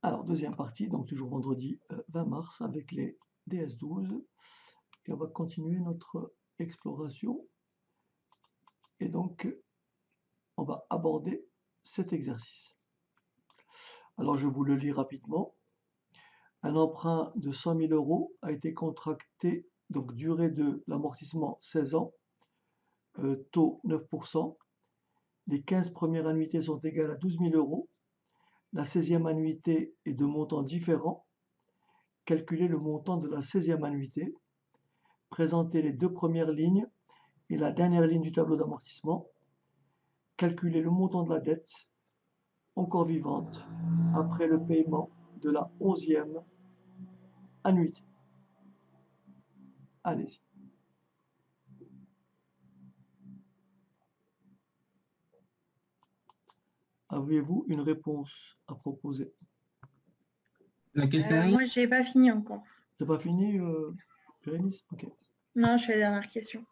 Alors, deuxième partie, donc toujours vendredi 20 mars avec les DS12. Et on va continuer notre exploration. Et donc, on va aborder cet exercice. Alors, je vous le lis rapidement. Un emprunt de 100 000 € a été contracté, donc durée de l'amortissement 16 ans, taux 9%. Les 15 premières annuités sont égales à 12 000 €. La 16e annuité est de montant différent. Calculez le montant de la 16e annuité. Présentez les deux premières lignes et la dernière ligne du tableau d'amortissement. Calculez le montant de la dette encore vivante après le paiement de la 11e annuité. Allez-y. Avez-vous une réponse à proposer? La question Moi, j'ai pas fini encore. T'as pas fini, Bérénice? Ok. Non, je fais la dernière question.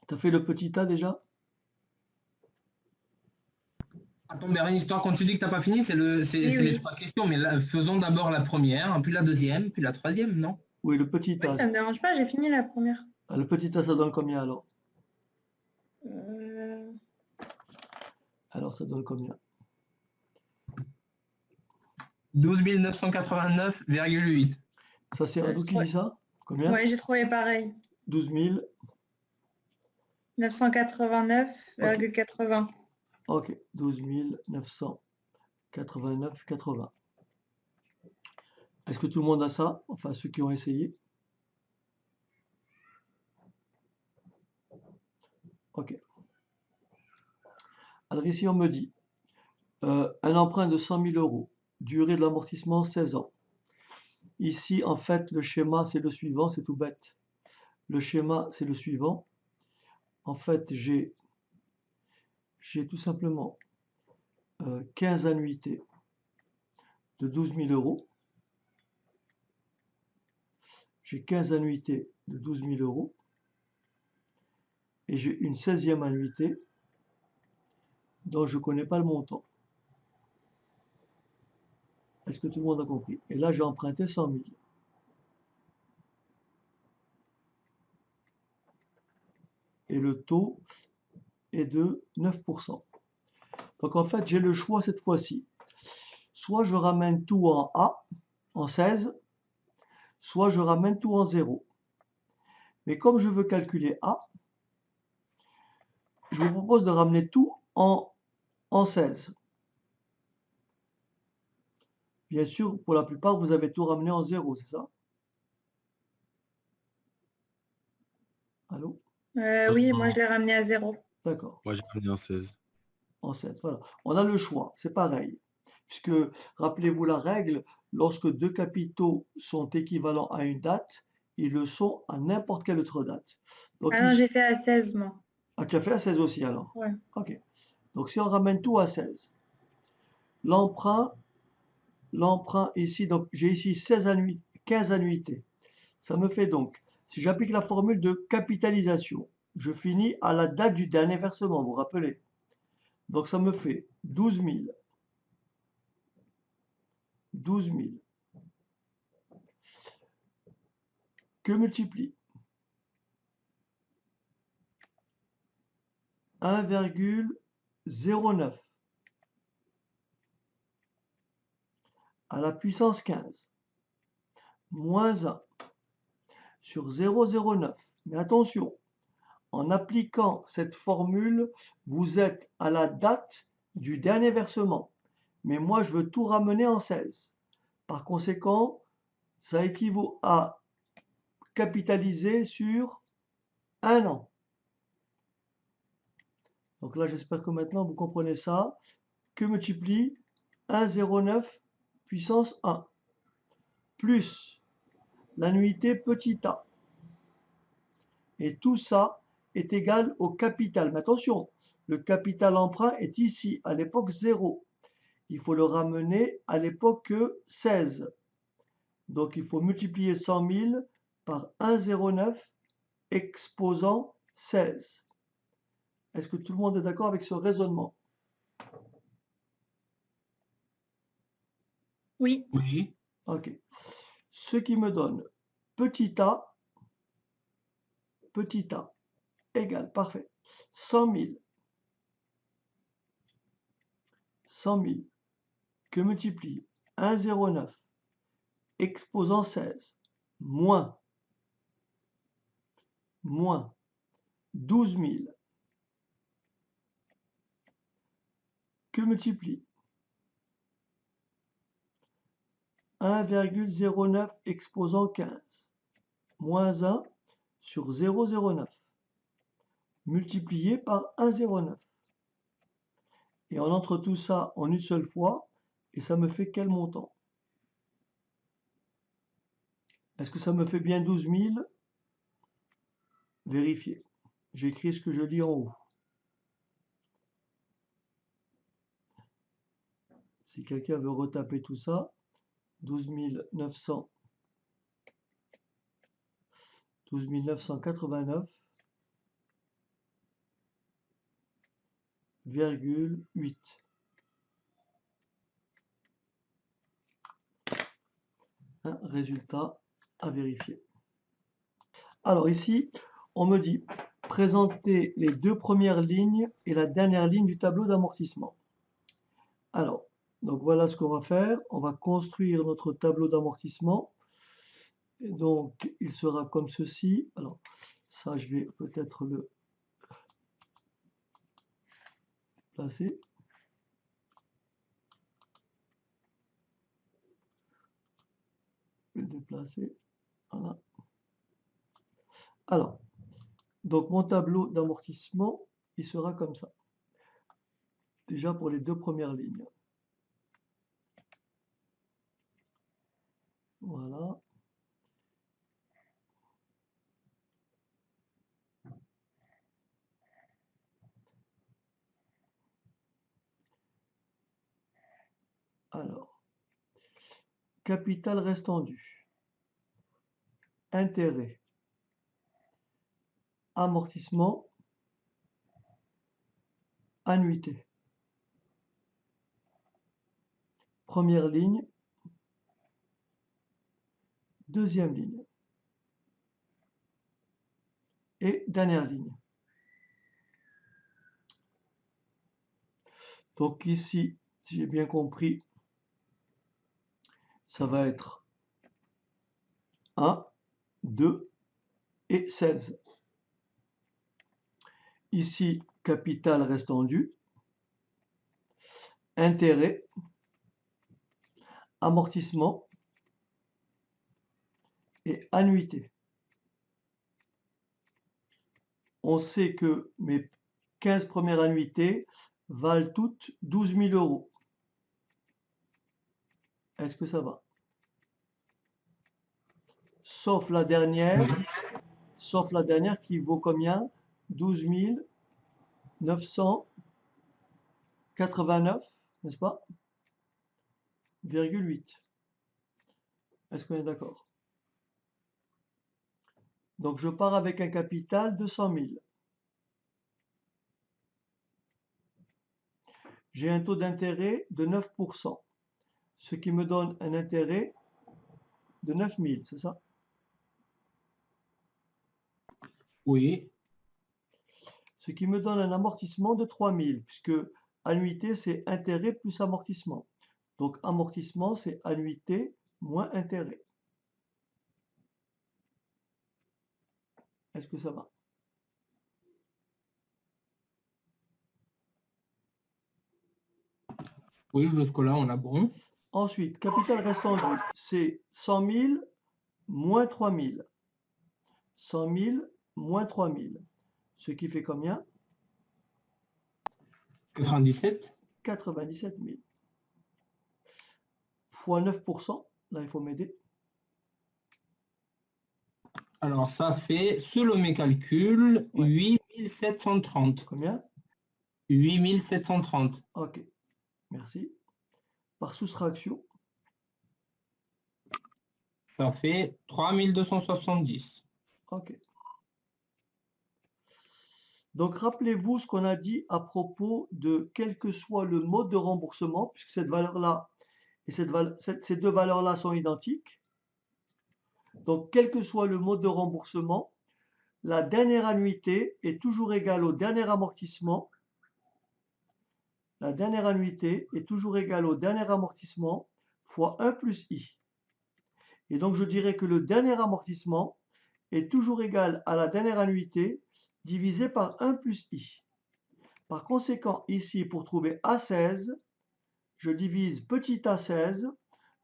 T'as fait le petit A déjà? Attends, Bérénice, toi, quand tu dis que tu n'as pas fini, c'est les trois questions, mais là, faisons d'abord la première, puis la deuxième, puis la troisième, non? Oui, le petit A. Oui, ça me dérange pas, j'ai fini la première. Ah, le petit A, ça donne combien alors? Alors, ça donne combien? 12 989,8. Ça, c'est Adou qui dit ça? Combien? Ouais, j'ai trouvé pareil. 12 989,80. Ok, 12 989,80. Est-ce que tout le monde a ça? Enfin, ceux qui ont essayé. Ok. Alors ici, on me dit un emprunt de 100 000 €, durée de l'amortissement 16 ans. Ici, en fait, le schéma, c'est le suivant, c'est tout bête. Le schéma, c'est le suivant. En fait, j'ai tout simplement 15 annuités de 12 000 €. J'ai 15 annuités de 12 000 € et j'ai une 16e annuité dont je ne connais pas le montant. Est-ce que tout le monde a compris? Et là, j'ai emprunté 100 000. Et le taux est de 9%. Donc en fait, j'ai le choix cette fois-ci. Soit je ramène tout en A, en 16, soit je ramène tout en 0. Mais comme je veux calculer A, je vous propose de ramener tout en 16. Bien sûr, pour la plupart, vous avez tout ramené en 0, c'est ça? Allô? Oui, moi je l'ai ramené à 0. D'accord. Moi, j'ai ramené en 16. En 16, voilà. On a le choix, c'est pareil. Puisque, rappelez-vous la règle, lorsque deux capitaux sont équivalents à une date, ils le sont à n'importe quelle autre date. Donc, Ah non, j'ai fait à 16, moi. Ah, tu as fait à 16 aussi alors? Ouais. Ok. Donc si on ramène tout à 16, l'emprunt ici, donc j'ai ici 15 annuités. Ça me fait donc, si j'applique la formule de capitalisation, je finis à la date du dernier versement, vous vous rappelez? Donc ça me fait 12 000. 12 000 que multiplie 1,09 à la puissance 15 moins 1 sur 0,09. Mais attention, en appliquant cette formule, vous êtes à la date du dernier versement. Mais moi, je veux tout ramener en 16. Par conséquent, ça équivaut à capitaliser sur un an. Donc là, j'espère que maintenant, vous comprenez ça. Que multiplie 1,09 puissance 1 plus l'annuité petit a. Et tout ça est égal au capital. Mais attention, le capital emprunt est ici, à l'époque 0. Il faut le ramener à l'époque 16. Donc il faut multiplier 100 000 par 1,09 exposant 16. Est-ce que tout le monde est d'accord avec ce raisonnement? Oui. Oui. Ok. Ce qui me donne petit a égale, parfait, 100 000. 100 000 que multiplie 1,09 exposant 16 moins 12 000 que multiplie 1,09 exposant 15 moins 1 sur 0,09 multiplié par 1,09. Et on entre tout ça en une seule fois et ça me fait quel montant? Est-ce que ça me fait bien 12 000? Vérifiez. J'écris ce que je lis en haut. Si quelqu'un veut retaper tout ça, 12 989,8. Un résultat à vérifier. Alors ici, on me dit présenter les deux premières lignes et la dernière ligne du tableau d'amortissement. Alors, donc voilà ce qu'on va faire. On va construire notre tableau d'amortissement. Et donc, il sera comme ceci. Alors, ça, je vais peut-être le placer. Le déplacer. Voilà. Alors, donc mon tableau d'amortissement, il sera comme ça. Déjà pour les deux premières lignes. Voilà. Alors, capital restant dû, intérêt, amortissement, annuité. Première ligne, deuxième ligne et dernière ligne. Donc ici, si j'ai bien compris, ça va être 1, 2 et 16. Ici, capital restant dû, intérêt, amortissement et annuité. On sait que mes 15 premières annuités valent toutes 12 000 euros. Est-ce que ça va? Sauf la dernière qui vaut combien? 12 989, n'est-ce pas? ,8. Est-ce qu'on est d'accord? Donc je pars avec un capital de 100 000. J'ai un taux d'intérêt de 9%, ce qui me donne un intérêt de 9 000, c'est ça? Oui. Ce qui me donne un amortissement de 3 000, puisque annuité, c'est intérêt plus amortissement. Donc amortissement, c'est annuité moins intérêt. Est-ce que ça va? Oui, jusque-là, on a bon. Ensuite, capital restant dû, c'est 100 000 moins 3 000. 100 000 moins 3 000. Ce qui fait combien? 97. 97 000. Fois 9%. Là, il faut m'aider. Alors, ça fait, selon mes calculs, Ouais. 8730. Combien? 8730. Ok. Merci. Par soustraction, Ça fait 3270. ok. Donc, rappelez-vous ce qu'on a dit à propos de quel que soit le mode de remboursement, puisque cette valeur-là et ces deux valeurs-là sont identiques. Donc, quel que soit le mode de remboursement, la dernière annuité est toujours égale au dernier amortissement. La dernière annuité est toujours égale au dernier amortissement fois 1 plus I. Et donc, je dirais que le dernier amortissement est toujours égal à la dernière annuité divisé par 1 plus I. Par conséquent, ici, pour trouver A16, je divise petit a16,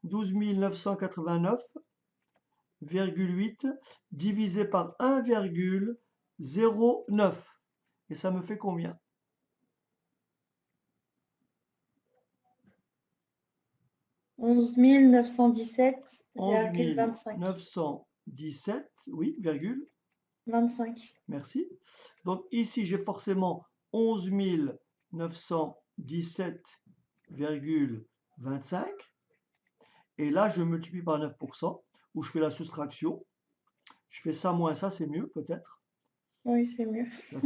12 989,8 divisé par 1,09. Et ça me fait combien? 11 917,25. 917, oui, virgule. 25. Merci. Donc ici, j'ai forcément 11 917,25. Et là, je multiplie par 9%, où je fais la soustraction. Je fais ça moins ça, c'est mieux peut-être. Oui, c'est mieux. Ça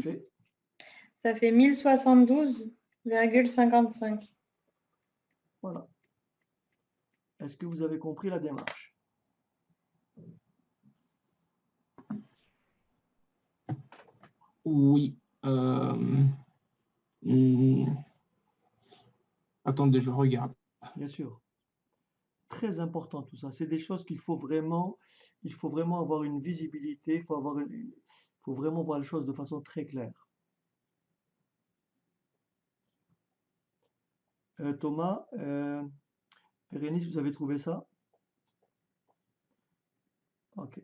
Ça fait fait 1072,55. Voilà. Est-ce que vous avez compris la démarche? Oui. Attendez, je regarde. Bien sûr. Très important tout ça. C'est des choses il faut vraiment avoir une visibilité, il faut vraiment voir les choses de façon très claire. Thomas, Bérénice, vous avez trouvé ça? Ok.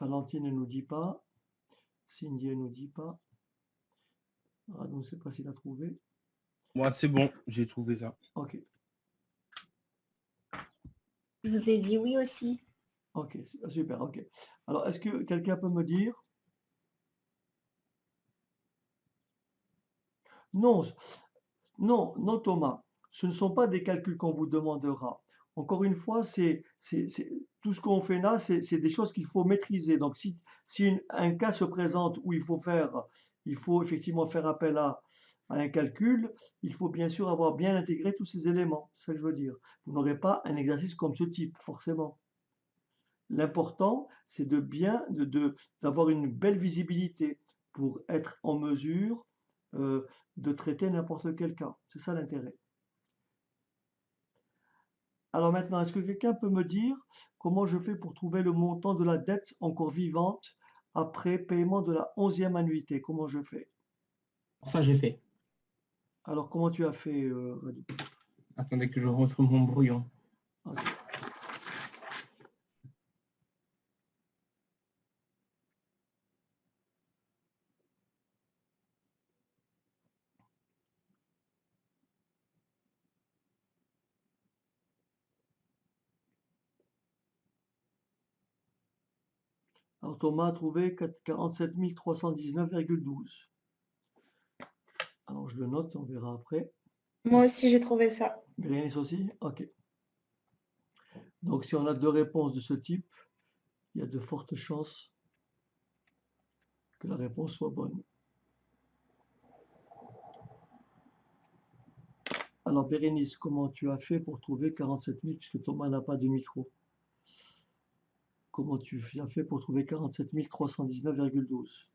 Valentine ne nous dit pas. Cindy ne nous dit pas. Ah, on ne sait pas s'il a trouvé. Moi, c'est bon, j'ai trouvé ça. Ok. Je vous ai dit oui aussi. Ok, super, ok. Alors, est-ce que quelqu'un peut me dire? Non, non, Thomas, ce ne sont pas des calculs qu'on vous demandera. Encore une fois, tout ce qu'on fait là, c'est des choses qu'il faut maîtriser. Donc, si un cas se présente où il faut effectivement faire appel à un calcul, il faut bien sûr avoir bien intégré tous ces éléments. C'est ça que je veux dire. Vous n'aurez pas un exercice comme ce type, forcément. L'important, c'est d'avoir une belle visibilité pour être en mesure de traiter n'importe quel cas. C'est ça l'intérêt. Alors maintenant, est-ce que quelqu'un peut me dire comment je fais pour trouver le montant de la dette encore vivante après paiement de la 11e annuité? Comment je fais? Ça, j'ai fait. Alors, comment tu as fait, Radu? Attendez que je retrouve mon brouillon. Ok. Alors, Thomas a trouvé 47 319,12. Alors, je le note, on verra après. Moi aussi, j'ai trouvé ça. Bérénice aussi? Ok. Donc, si on a deux réponses de ce type, il y a de fortes chances que la réponse soit bonne. Alors, Bérénice, comment tu as fait pour trouver 47 000 puisque Thomas n'a pas de micro? Comment tu as fait pour trouver 47 319,12?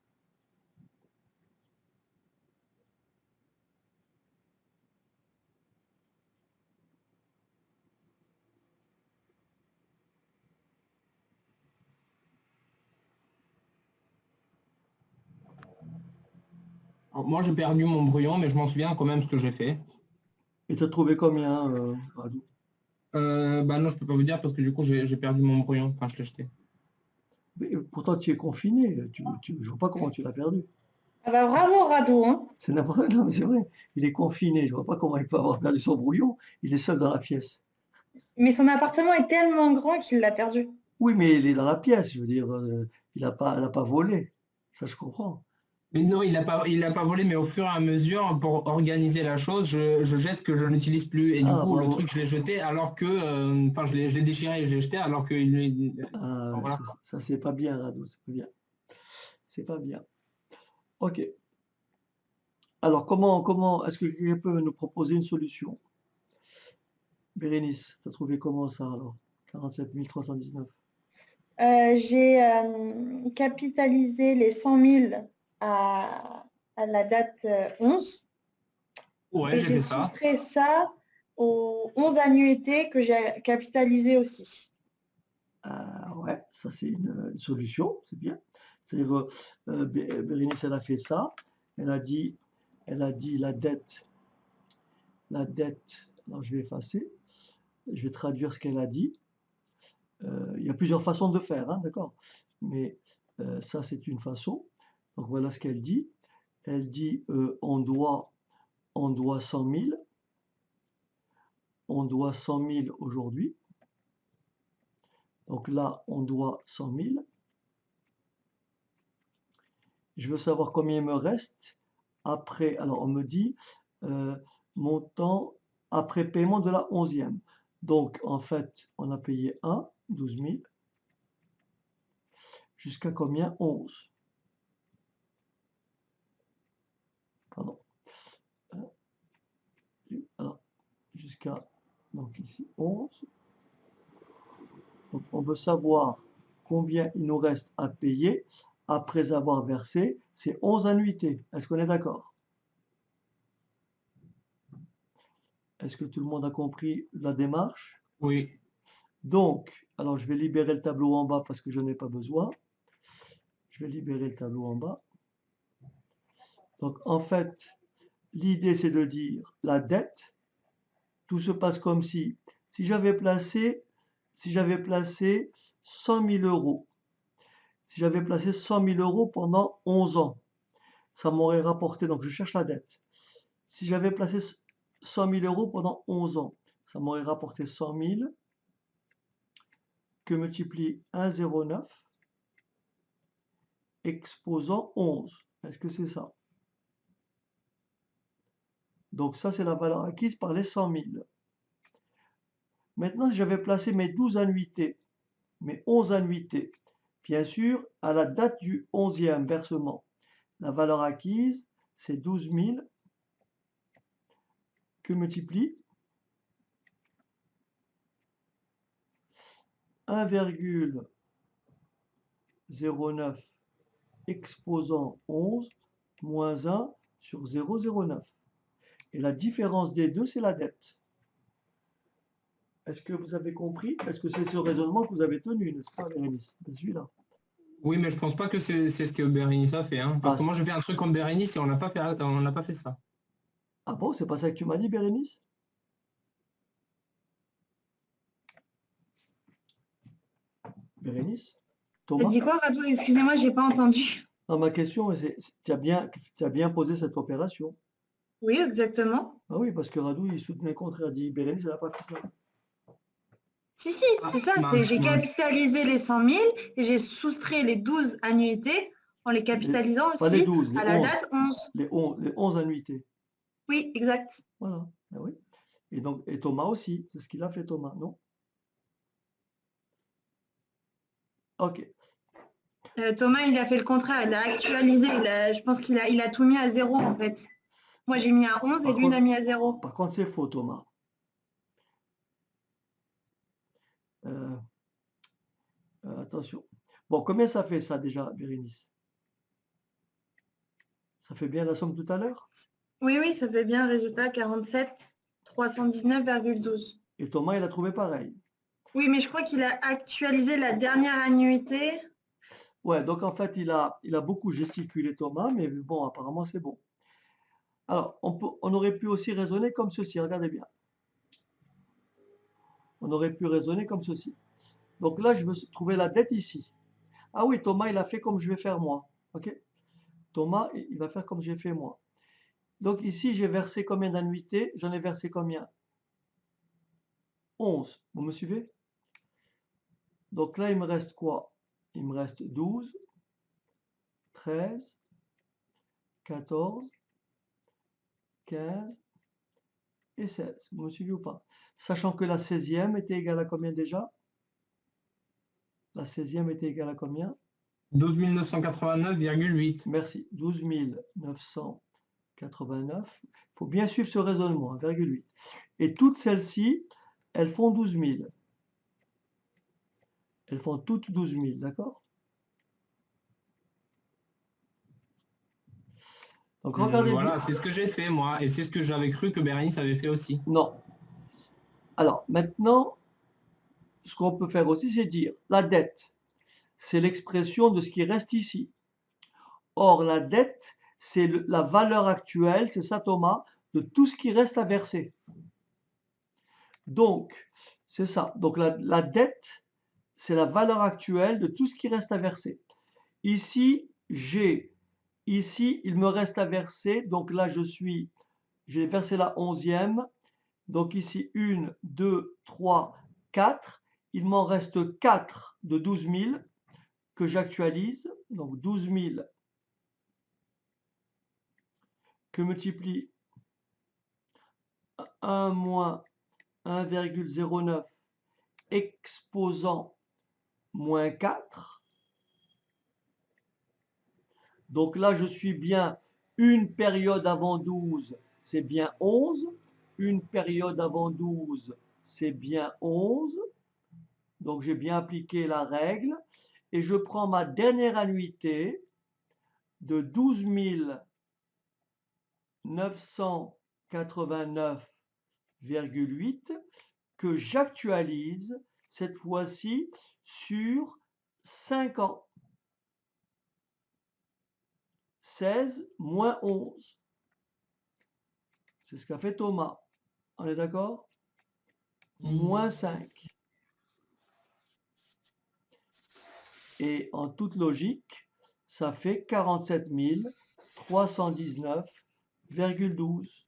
Alors, moi, j'ai perdu mon brouillon, mais je m'en souviens quand même ce que j'ai fait. Et tu as trouvé combien, Radu? Bah non, je peux pas vous dire parce que du coup, j'ai perdu mon brouillon. Enfin, je l'ai jeté. Mais pourtant, tu es confiné. Je ne vois pas comment tu l'as perdu. Ah bah bravo, Rado, hein. C'est n'importe non, mais c'est vrai. Il est confiné. Je ne vois pas comment il peut avoir perdu son brouillon. Il est seul dans la pièce. Mais son appartement est tellement grand qu'il l'a perdu. Oui, mais il est dans la pièce. Je veux dire, il n'a pas volé. Ça, je comprends. Mais non, il l'a pas volé, mais au fur et à mesure, pour organiser la chose, je jette ce que je n'utilise plus. Et du Ah, coup, le bravo. truc, je l'ai jeté alors que. Enfin, je l'ai déchiré et je l'ai jeté alors que. Ah, Voilà. ça c'est pas bien, Radu. C'est pas bien. c'est pas bien. Ok. Alors, est-ce que quelqu'un peut nous proposer une solution? Bérénice, tu as trouvé comment ça alors? 47 319. J'ai capitalisé les 100 000 à la date 11 Ouais, et j'ai j'ai fait ça. soustrait ça aux 11 annuités que j'ai capitalisées aussi. Ouais, ça c'est une solution, c'est bien. C'est-à-dire, Bérénice, elle a fait ça. Elle a dit la dette. Alors je vais effacer. Je vais traduire ce qu'elle a dit. Il y a plusieurs façons de faire, hein, d'accord? Mais ça, c'est une façon. Donc voilà ce qu'elle dit. Elle dit on doit 100 000. On doit 100 000 aujourd'hui. Donc là, on doit 100 000. Je veux savoir combien il me reste après. Alors, on me dit montant après paiement de la 11e. Donc, en fait, on a payé 1, 12 000. Jusqu'à combien? 11. Pardon. Alors, jusqu'à, donc ici, 11. Donc, on veut savoir combien il nous reste à payer après avoir versé ces 11 annuités. Est-ce qu'on est d'accord? Est-ce que tout le monde a compris la démarche? Oui. Donc, alors je vais libérer le tableau en bas parce que je n'ai pas besoin. Je vais libérer le tableau en bas. Donc, en fait, l'idée, c'est de dire la dette. Tout se passe comme si j'avais placé 100 000 euros. Si j'avais placé 100 000 euros pendant 11 ans, ça m'aurait rapporté, donc je cherche la dette. Si j'avais placé 100 000 euros pendant 11 ans, ça m'aurait rapporté 100 000 que multiplie 1,09 exposant 11. Est-ce que c'est ça? Donc ça, c'est la valeur acquise par les 100 000. Maintenant, si j'avais placé mes 12 annuités, mes 11 annuités, bien sûr, à la date du 11e versement, la valeur acquise, c'est 12 000 que multiplie 1,09 exposant 11 moins 1 sur 0,09. Et la différence des deux, c'est la dette. Est-ce que vous avez compris? Est-ce que c'est ce raisonnement que vous avez tenu, n'est-ce pas, Bérénice? C'est celui-là. Oui, mais je pense pas que c'est ce que Bérénice a fait, hein. Parce que moi, je fais un truc comme Bérénice et on n'a pas fait ça. Ah bon, c'est pas ça que tu m'as dit, Bérénice? Bérénice? T'as Thomas? dit quoi, Radou? Excusez-moi, j'ai pas entendu. Non, ma question, tu as bien posé cette opération. Oui, exactement. Ah oui, parce que Radou, il soutenait le contraire. Il dit, Bérénice, elle n'a pas fait ça. Si, c'est ça. Mince, J'ai mince. capitalisé les 100 000 et j'ai soustrait les 12 annuités en les capitalisant Pas les aussi 12, les à la 11. date 11. Les 11 annuités. Oui, exact. Voilà. Ah oui. Et Thomas aussi. C'est ce qu'il a fait, Thomas, non? Ok. Thomas, il a fait le contraire. Il a actualisé. Je pense qu'il a tout mis à 0 en fait. Moi, j'ai mis à 11 et Par lui, il a contre, mis à 0. par contre, c'est faux, Thomas. Euh, attention. Bon, combien ça fait ça déjà, Bérénice? Ça fait bien la somme tout à l'heure? Oui, oui, ça fait bien un résultat 47 319,12. Et Thomas, il a trouvé pareil. Oui, mais je crois qu'il a actualisé la dernière annuité. Ouais, donc en fait, il a beaucoup gesticulé, Thomas, mais bon, apparemment, c'est bon. Alors, on aurait pu aussi raisonner comme ceci, regardez bien. On aurait pu raisonner comme ceci. Donc là, je veux trouver la dette ici. Ah oui, Thomas, il a fait comme je vais faire moi. Ok? Thomas, il va faire comme j'ai fait moi. Donc ici, j'ai versé combien d'annuités? J'en ai versé combien? 11. Vous me suivez? Donc là, il me reste quoi? Il me reste 12, 13, 14, 15 et 16. Vous me suivez ou pas? Sachant que la 16e était égale à combien déjà? La 16e était égale à combien? 12 989,8. Merci. 12 989. Il faut bien suivre ce raisonnement, 1,8. Et toutes celles-ci, elles font 12 000. Elles font toutes 12 000, d'accord? Donc regardez bien. Voilà, c'est ce que j'ai fait moi, et c'est ce que j'avais cru que Bérénice avait fait aussi. Non. Alors maintenant, ce qu'on peut faire aussi, c'est dire la dette, c'est l'expression de ce qui reste ici. Or, la dette, c'est la valeur actuelle, c'est ça Thomas, de tout ce qui reste à verser. Donc, c'est ça. Donc, la dette, c'est la valeur actuelle de tout ce qui reste à verser. Ici, ici, il me reste à verser. Donc là, j'ai versé la 11e. Donc ici, 1, 2, 3, 4. Il m'en reste 4 de 12 000 que j'actualise. Donc 12 000 que multiplie 1 moins 1,09 exposant moins 4. Donc là, je suis bien une période avant 12, c'est bien 11. Une période avant 12, c'est bien 11. Donc j'ai bien appliqué la règle. Et je prends ma dernière annuité de 12 989,8 que j'actualise cette fois-ci sur 5 ans. 16 moins 11. C'est ce qu'a fait Thomas. On est d'accord? Moins 5. Et en toute logique, ça fait 47 319,12.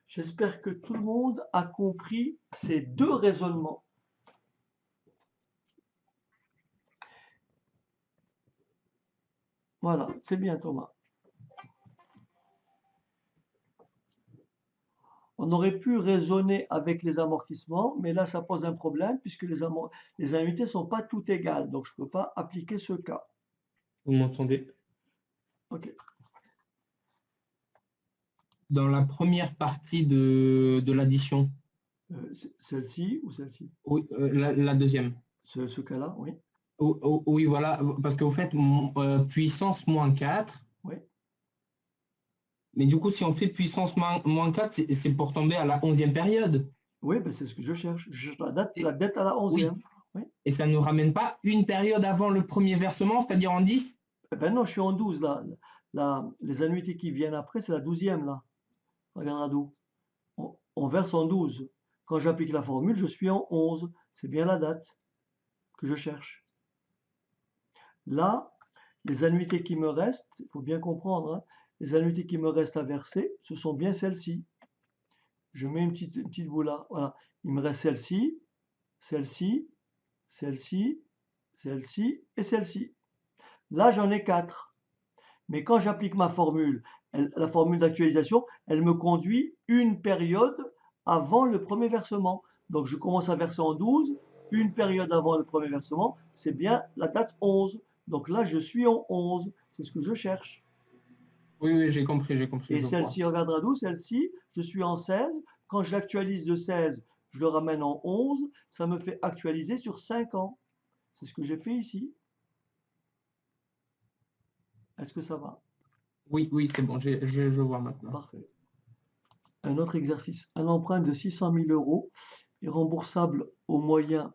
J'espère que tout le monde a compris ces deux raisonnements. Voilà, c'est bien Thomas. On aurait pu raisonner avec les amortissements, mais là, ça pose un problème puisque les annuités ne sont pas toutes égales. Donc, je ne peux pas appliquer ce cas. Vous m'entendez? OK. Dans la première partie de l'addition. Celle-ci ou celle-ci? Oui, la deuxième. Ce cas-là, oui. Oui, voilà, parce que vous faites puissance moins 4. Oui. Mais du coup, si on fait puissance moins 4, c'est pour tomber à la 11e période. Oui, ben c'est ce que je cherche. Je cherche la dette à la 11e. Oui. Et ça ne nous ramène pas une période avant le premier versement, c'est-à-dire en 10? Ben non, je suis en 12 là. Les annuités qui viennent après, c'est la 12e là. Regarde Rado. On verse en 12. Quand j'applique la formule, je suis en 11. C'est bien la date que je cherche. Là, les annuités qui me restent, il faut bien comprendre, hein, les annuités qui me restent à verser, ce sont bien celles-ci. Je mets une petite boule là. Voilà. Il me reste celle-ci, celle-ci, celle-ci, celle-ci et celle-ci. Là, j'en ai 4. Mais quand j'applique ma formule, la formule d'actualisation, elle me conduit une période avant le premier versement. Donc, je commence à verser en 12. Une période avant le premier versement, c'est bien la date 11. Donc là, je suis en 11. C'est ce que je cherche. Oui, j'ai compris. Et celle-ci, regarde Rado, celle-ci, je suis en 16. Quand je l'actualise de 16, je le ramène en 11. Ça me fait actualiser sur 5 ans. C'est ce que j'ai fait ici. Est-ce que ça va? Oui, c'est bon, je vois maintenant. Parfait. Un autre exercice. Un emprunt de 600 000 € est remboursable au moyen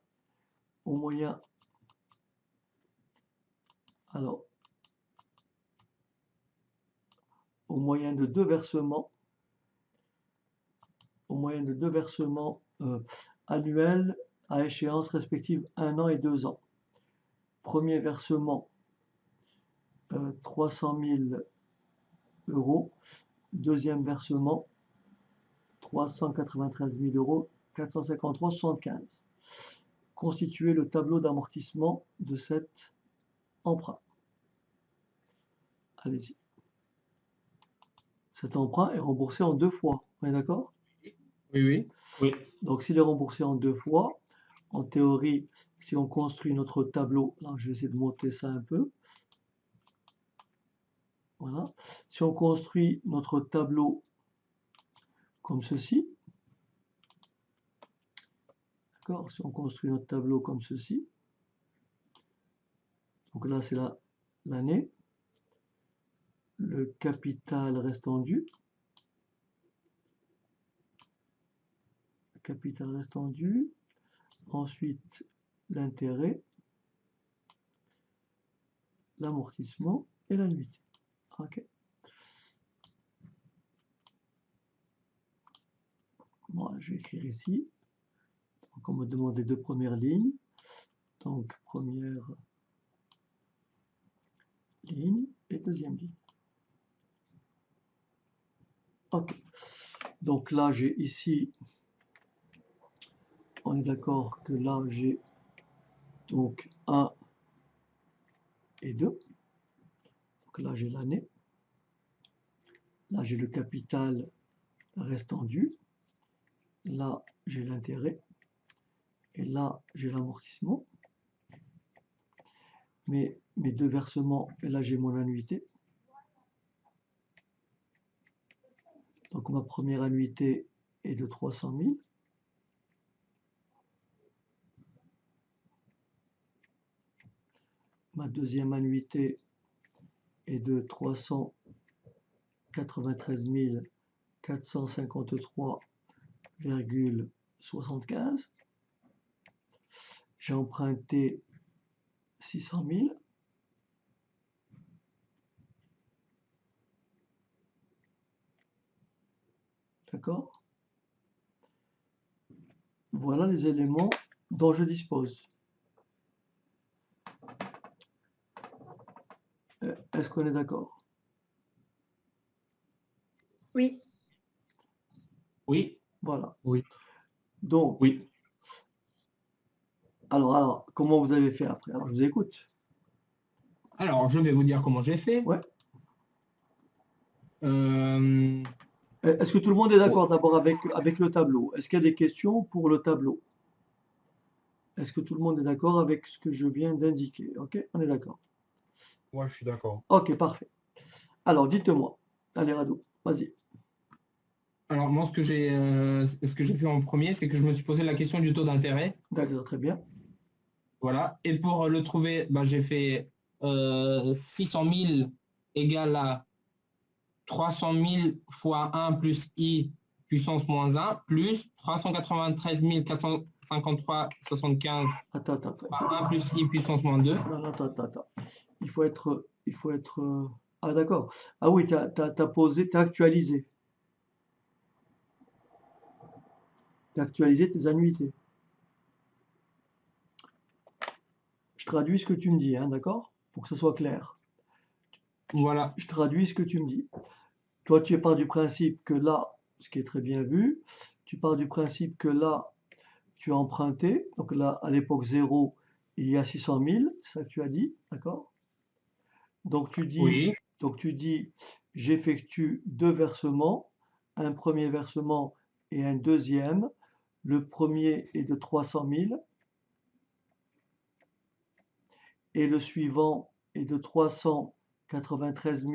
de deux versements. Annuels à échéance respective 1 an et 2 ans. Premier versement 300 000 €. Deuxième versement 393 000 €, 453,75. Constituez le tableau d'amortissement de cet emprunt. Allez-y. Cet emprunt est remboursé en 2 fois. On est d'accord? Oui. Donc s'il est remboursé en 2 fois, en théorie, si on construit notre tableau, là je vais essayer de monter ça un peu. Voilà. Si on construit notre tableau comme ceci, d'accord, si on construit notre tableau comme ceci, donc là c'est l'année, le capital restant dû, le capital restant dû, ensuite l'intérêt, l'amortissement et l'annuité. Ok. Bon, je vais écrire ici. Donc, on me demande les deux premières lignes. Donc, première ligne et deuxième ligne. Ok. Donc là, j'ai ici, on est d'accord que là, j'ai donc 1 et 2. Donc là, j'ai l'année. Là, j'ai le capital restant dû. Là, j'ai l'intérêt. Et là, j'ai l'amortissement. Mes deux versements, et là, j'ai mon annuité. Donc, ma première annuité est de 300 000. Ma deuxième annuité est de 393 453,75. J'ai emprunté 600 000. D'accord? Voilà les éléments dont je dispose. Est-ce qu'on est d'accord? Oui. Oui. Voilà. Oui. Donc, Oui. alors, comment vous avez fait après? Alors, je vous écoute. Alors, je vais vous dire comment j'ai fait. Ouais. Euh, Est-ce que tout le monde est d'accord d'abord avec le tableau? Est-ce qu'il y a des questions pour le tableau? Est-ce que tout le monde est d'accord avec ce que je viens d'indiquer? Ok, on est d'accord. Moi, je suis d'accord. Ok, parfait. Alors, dites-moi. Allez, Rado, vas-y. alors, moi, ce que j'ai fait en premier, c'est que je me suis posé la question du taux d'intérêt. D'accord, très bien. Voilà. Et pour le trouver, j'ai fait 600 000 égale à 300 000 fois 1 plus i puissance moins 1 plus 393 453,75 Attends. fois 1 plus i puissance moins 2. Non, attends. Il faut être. Ah, d'accord. Ah oui, t'as posé, t'as actualisé. T'as actualisé tes annuités. Je traduis ce que tu me dis, hein, d'accord? Pour que ce soit clair. Voilà. Je traduis ce que tu me dis. Toi, tu pars du principe que là, ce qui est très bien vu, tu pars du principe que là, tu as emprunté. Donc là, à l'époque 0, il y a 600 000, c'est ça que tu as dit, d'accord? Donc tu Oui. dis, j'effectue deux versements, un premier versement et un deuxième. Le premier est de 300 000 et le suivant est de 393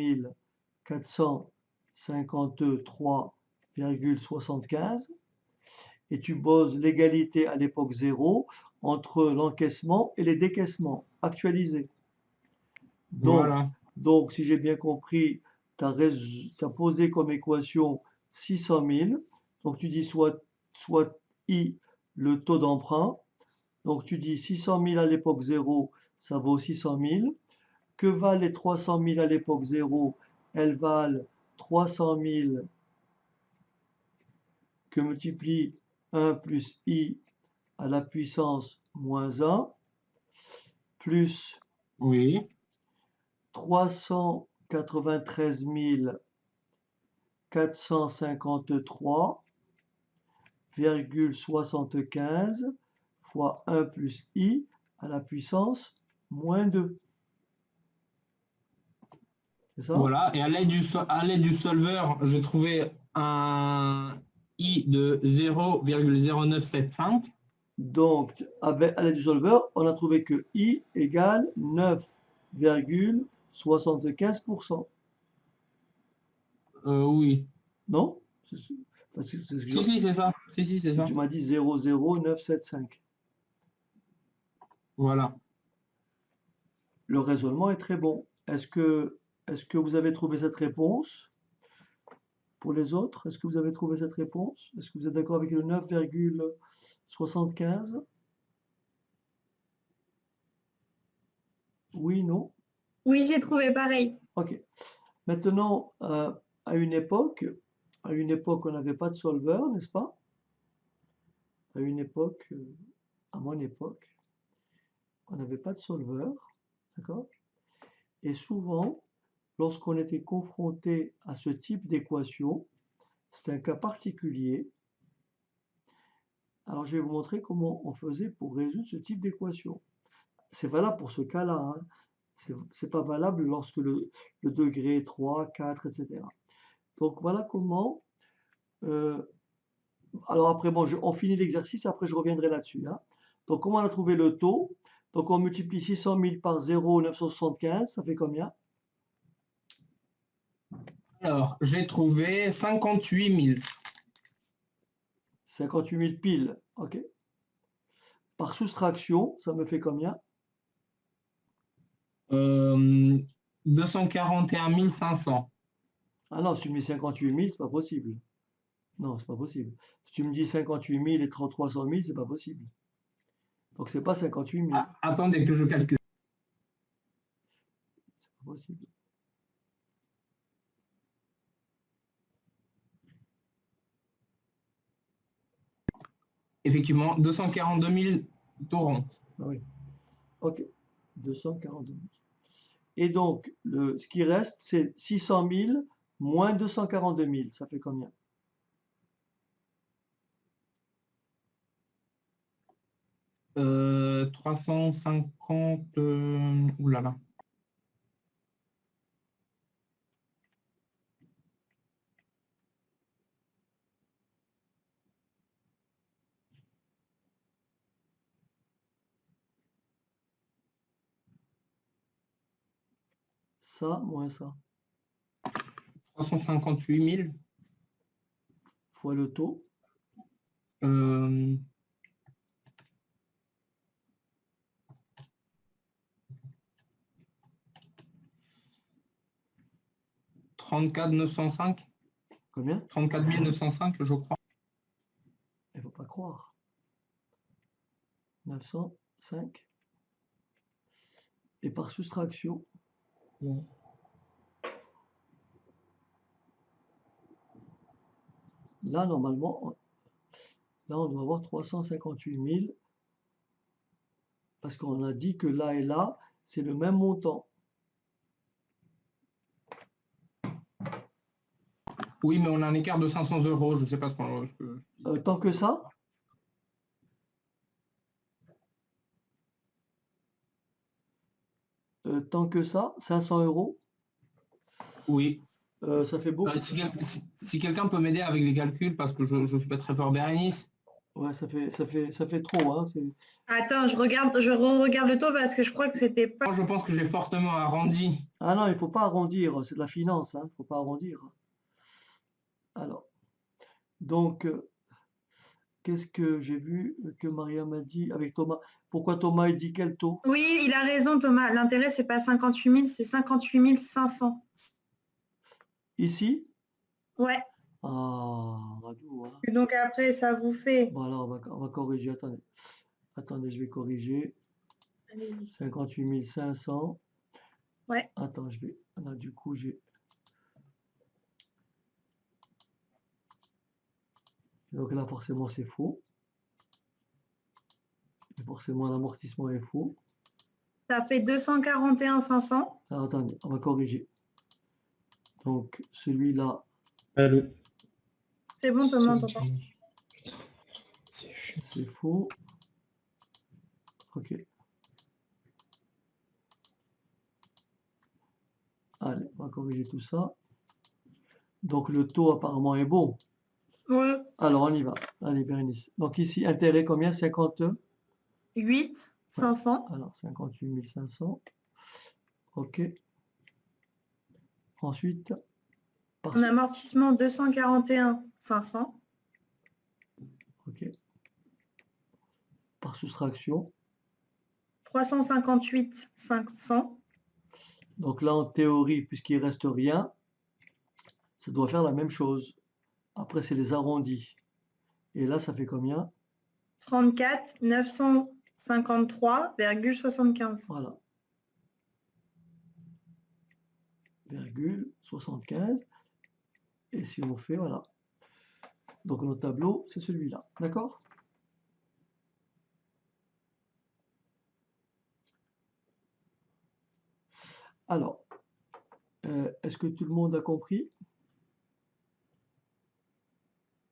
453,75 et tu poses l'égalité à l'époque 0 entre l'encaissement et les décaissements actualisés. Voilà. Donc si j'ai bien compris, tu as posé comme équation 600 000. Donc tu dis soit I, le taux d'emprunt. Donc tu dis 600 000 à l'époque 0, ça vaut 600 000. Que valent les 300 000 à l'époque 0? Elles valent 300 000 que multiplie 1 plus I à la puissance moins 1 plus Oui. 393 453,75 fois 1 plus I à la puissance moins 2. C'est ça? Voilà. Et à l'aide du solveur, j'ai trouvé un i de 0,0975. Donc, à l'aide du solveur, on a trouvé que I égale 9,75%. Oui. Non? Parce que c'est ce que Si, si, c'est ça. Si, si, c'est ça. tu m'as dit 0,0975. Voilà. Le raisonnement est très bon. Est-ce que vous avez trouvé cette réponse? Pour les autres, est-ce que vous avez trouvé cette réponse? Est-ce que vous êtes d'accord avec le 9,75? Oui, non? Oui, j'ai trouvé pareil. Ok. Maintenant, à une époque, on n'avait pas de solveur, n'est-ce pas? À une époque, à mon époque, on n'avait pas de solveur, d'accord? Et souvent, lorsqu'on était confronté à ce type d'équation, c'est un cas particulier. Alors, je vais vous montrer comment on faisait pour résoudre ce type d'équation. C'est valable pour ce cas-là, hein. C'est pas valable lorsque le degré est 3, 4, etc. Donc, voilà comment. euh, alors, après, bon, on finit l'exercice, après, je reviendrai là-dessus, hein. Donc, comment on a trouvé le taux? Donc, on multiplie 600 000 par 0,975, ça fait combien? Alors, j'ai trouvé 58 000. 58 000 piles, ok. Par soustraction, ça me fait combien? 241 500. Ah non, si tu me dis 58 000, c'est pas possible. Non, c'est pas possible. Si tu me dis 58 000 et 300 000, c'est pas possible. Donc, c'est pas 58 000. Ah, attendez que je calcule. C'est pas possible. Effectivement, 242 000 taurons. Ah oui. Ok. 242 000. Et donc, ce qui reste, c'est 600 000 moins 242 000. Ça fait combien? Euh, 350. Oulala. Ça moins ça. 358 000. Fois le taux. Euh, 34 905. Combien? 34 905, je crois. Il ne faut pas croire. 905. Et par soustraction, Ouais. là, normalement, là, on doit avoir 358 000 parce qu'on a dit que là et là, c'est le même montant. Oui, mais on a un écart de 500 euros. Je ne sais pas ce que. Tant que ça? Tant que ça, 500 euros, Oui. ça fait beaucoup. Si quelqu'un peut m'aider avec les calculs, parce que je suis pas très fort, Bérénice. Ouais, ça fait trop, hein. Attends, je re-regarde le taux parce que je crois que c'était pas. Moi, je pense que j'ai fortement arrondi. Ah non, il faut pas arrondir, c'est de la finance, hein. Il faut pas arrondir. Alors, donc, qu'est-ce que j'ai vu que Maria m'a dit avec Thomas? Pourquoi Thomas il dit quel taux? Oui, il a raison, Thomas. L'intérêt, c'est pas 58 000, c'est 58 500. Ici? Ouais. Ah, Radou, hein. Et donc après, ça vous fait. Bon, alors on va corriger. Attendez. Attendez, je vais corriger. Allez-y. 58 500. Ouais. Attends, je vais. Là, du coup, j'ai. Donc là, forcément, c'est faux. Et forcément, l'amortissement est faux. Ça fait 241 500. Alors, attendez, on va corriger. Donc, celui-là, Allô. C'est bon, Thomas, on t'entend. c'est faux. Ok. Allez, on va corriger tout ça. Donc, le taux apparemment est bon. Ouais. Alors, on y va. Allez, Bérénice. Donc ici, intérêt combien? 50? 8, 500. Alors, 58 500. OK. Ensuite, par, En amortissement, 241, 500. OK. Par soustraction. 358, 500. Donc là, en théorie, puisqu'il reste rien, ça doit faire la même chose. Après, c'est les arrondis. Et là, ça fait combien? 34, 953,75. Voilà. Virgule 75. Et si on fait, voilà. Donc notre tableau, c'est celui-là. D'accord? Alors, est-ce que tout le monde a compris?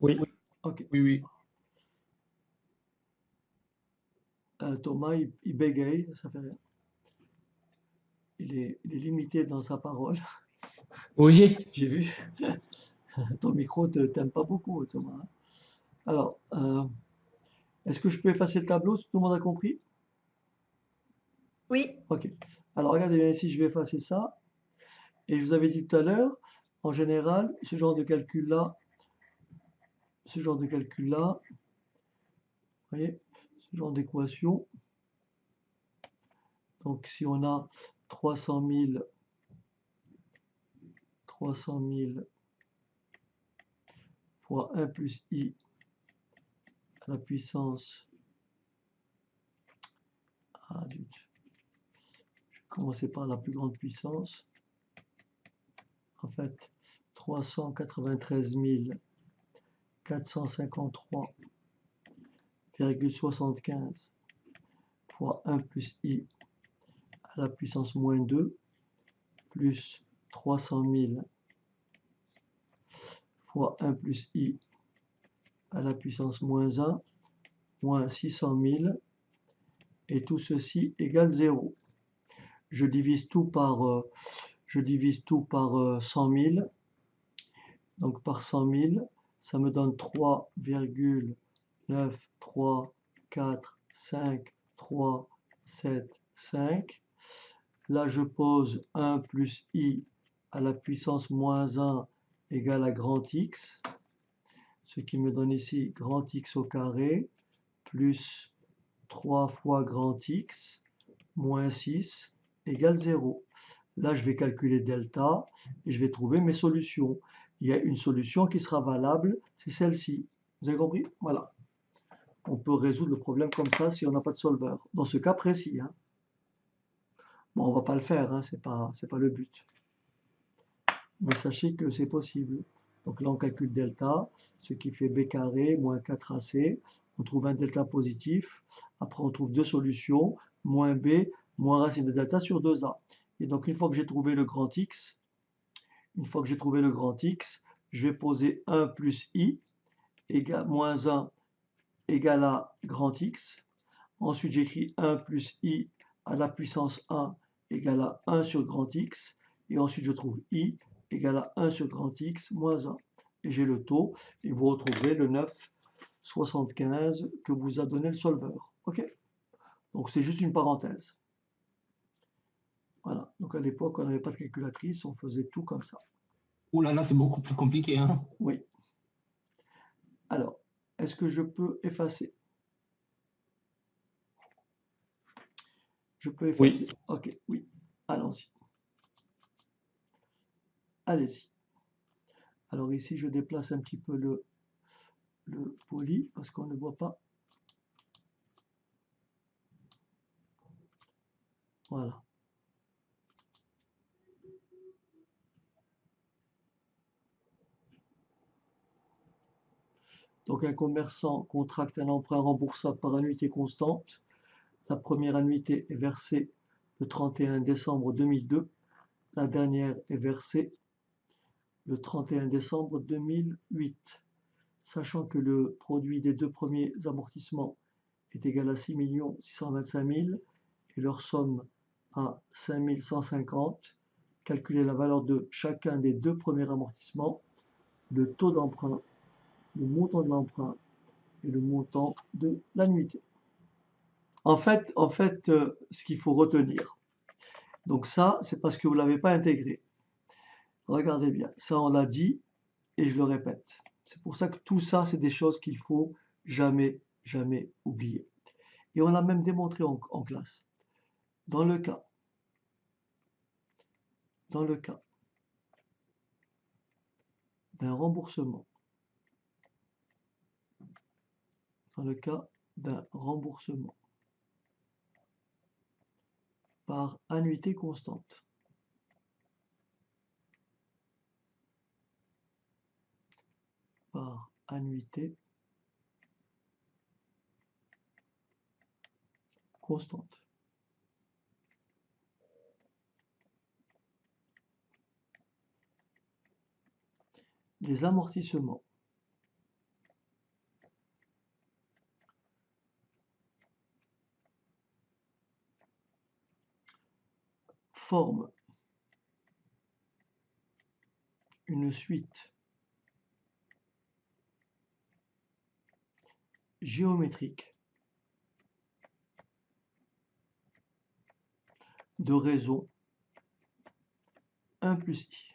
Oui. Ok. Oui, oui. Thomas, il bégaye, ça fait rien. Il est limité dans sa parole. Oui. J'ai vu. Ton micro ne t'aime pas beaucoup, Thomas. Alors, est-ce que je peux effacer le tableau si tout le monde a compris? Oui, Ok. Alors, regardez bien ici, je vais effacer ça. Et je vous avais dit tout à l'heure, en général, ce genre de calcul-là, vous voyez, ce genre d'équation. Donc, si on a 300 000 fois 1 plus i à la puissance, je vais commencer par la plus grande puissance, en fait 393 453,75 fois 1 plus i à la puissance moins 2 plus 300 000 fois 1 plus i à la puissance moins 1 moins 600 000 et tout ceci égale 0. Je divise tout par 100 000. Donc par 100 000, ça me donne 3,9345375. Là, je pose 1 plus i à la puissance moins 1 égale à grand X, ce qui me donne ici grand X au carré plus 3 fois grand X moins 6 égale 0. Là, je vais calculer delta et je vais trouver mes solutions. Il y a une solution qui sera valable, c'est celle-ci. Vous avez compris? Voilà. On peut résoudre le problème comme ça si on n'a pas de solveur. Dans ce cas précis. Hein. Bon, on ne va pas le faire, hein, c'est pas le but. Mais sachez que c'est possible. Donc là, on calcule delta, ce qui fait b carré moins 4ac. On trouve un delta positif. Après, on trouve deux solutions, moins b, moins racine de delta sur 2a. Et donc, une fois que j'ai trouvé le grand X, je vais poser 1 plus i, moins 1 égale à grand X. Ensuite, j'écris 1 plus i à la puissance 1 égale à 1 sur grand X. Et ensuite, je trouve i égale à 1 sur grand X moins 1. Et j'ai le taux, et vous retrouverez le 9,75 que vous a donné le solveur. OK? Donc, c'est juste une parenthèse. Voilà. Donc, à l'époque, on n'avait pas de calculatrice, on faisait tout comme ça. Ouh là là, c'est beaucoup plus compliqué. Hein. Oui. Alors, est-ce que je peux effacer? Je peux effacer? Oui. Ok, oui. Allons-y. Allez-y. Alors ici, je déplace un petit peu le poly parce qu'on ne voit pas. Voilà. Donc un commerçant contracte un emprunt remboursable par annuité constante. La première annuité est versée le 31 décembre 2002. La dernière est versée le 31 décembre 2008. Sachant que le produit des deux premiers amortissements est égal à 6 625 000 et leur somme à 5 150, calculer la valeur de chacun des deux premiers amortissements. Le taux d'emprunt le montant de l'emprunt et le montant de l'annuité. En fait, ce qu'il faut retenir, donc ça, c'est parce que vous ne l'avez pas intégré. Regardez bien, ça on l'a dit et je le répète. C'est pour ça que tout ça, c'est des choses qu'il faut jamais, jamais oublier. Et on l'a même démontré en classe. Dans le cas d'un remboursement, par annuité constante, les amortissements forment une suite géométrique de raisons 1 plus i.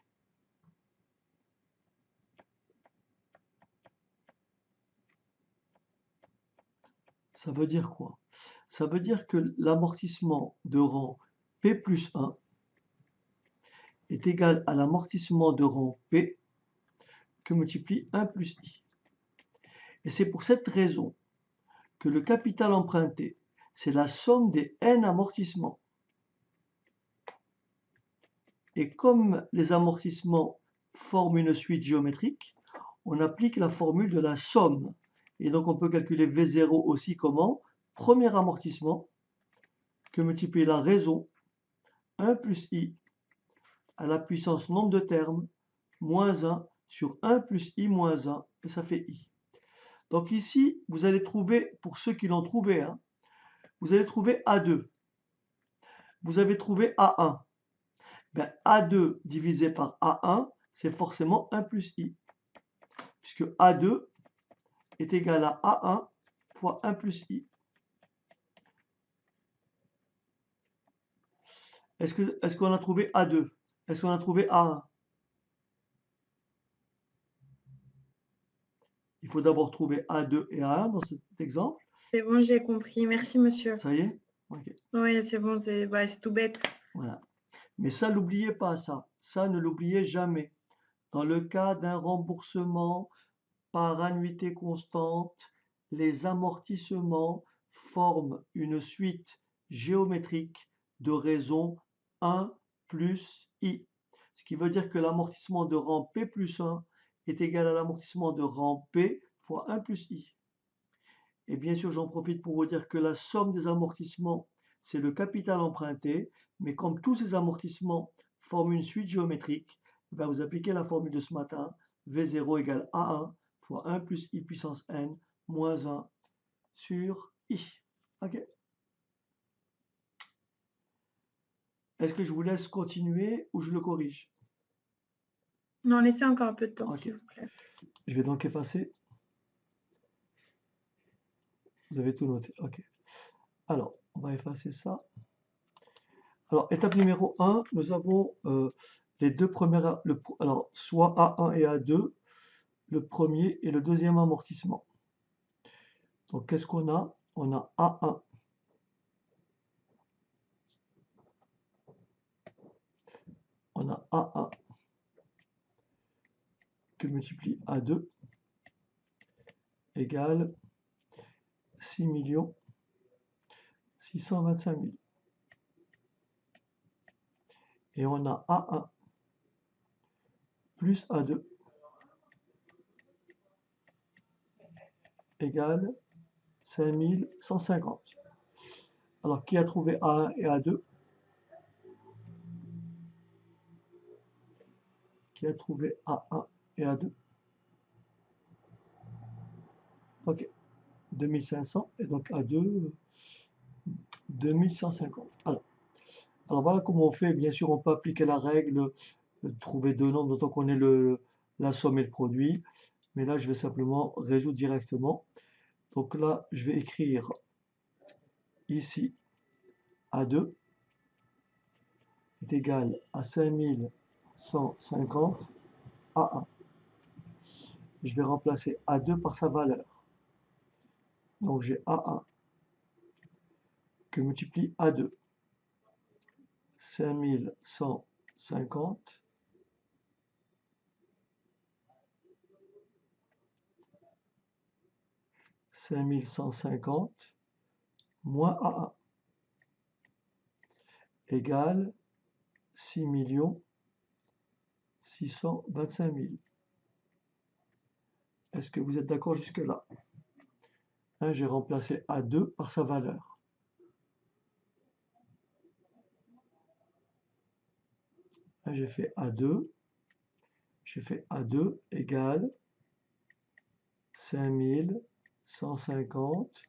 Ça veut dire quoi? Ça veut dire que l'amortissement de rang P plus 1 est égal à l'amortissement de rang P que multiplie 1 plus i. Et c'est pour cette raison que le capital emprunté, c'est la somme des n amortissements. Et comme les amortissements forment une suite géométrique, on applique la formule de la somme. Et donc on peut calculer V0 aussi comment? Premier amortissement que multiplier la raison 1 plus i à la puissance nombre de termes moins 1 sur 1 plus i moins 1, et ça fait i. Donc ici, vous allez trouver, pour ceux qui l'ont trouvé, hein, vous allez trouver A2. Vous avez trouvé A1. Ben, A2 divisé par A1, c'est forcément 1 plus i. Puisque A2 est égal à A1 fois 1 plus i. Est-ce qu'on a trouvé A2? Est-ce qu'on a trouvé A1? Il faut d'abord trouver A2 et A1 dans cet exemple. C'est bon, j'ai compris. Merci, monsieur. Ça y est? Ok. Oui, c'est bon, c'est tout bête. Voilà. Mais ça, n'oubliez pas ça. Ça, ne l'oubliez jamais. Dans le cas d'un remboursement par annuité constante, les amortissements forment une suite géométrique de raisons 1 plus i. Ce qui veut dire que l'amortissement de rang P plus 1 est égal à l'amortissement de rang P fois 1 plus i. Et bien sûr, j'en profite pour vous dire que la somme des amortissements, c'est le capital emprunté, mais comme tous ces amortissements forment une suite géométrique, ben vous appliquez la formule de ce matin, V0 égale A1 fois 1 plus i puissance n moins 1 sur i. Ok. Est-ce que je vous laisse continuer ou je le corrige? Non, laissez encore un peu de temps, Ok. s'il vous plaît. Je vais donc effacer. Vous avez tout noté. Ok. Alors, on va effacer ça. Alors, étape numéro 1, nous avons les deux premières, alors soit A1 et A2, le premier et le deuxième amortissement. Donc, qu'est-ce qu'on a? On a A1. On a A1 que multiplie A2 égale 6 625 000. Et on a A1 plus A2 égale 5150. Alors, qui a trouvé A1 et A2? Qui a trouvé A1 et A2? Ok. 2500 et donc A2 2150. Alors voilà comment on fait. Bien sûr, on peut appliquer la règle de trouver deux nombres dont on connaît la somme et le produit. Mais là, je vais simplement résoudre directement. Donc là, je vais écrire ici A2 est égal à 5150 A1. Je vais remplacer A2 par sa valeur. Donc j'ai A1 que multiplie A2. 5150 5150 moins A1 égale 6 625 000. Est-ce que vous êtes d'accord jusque-là? J'ai remplacé A2 par sa valeur. J'ai fait A2 égale 5150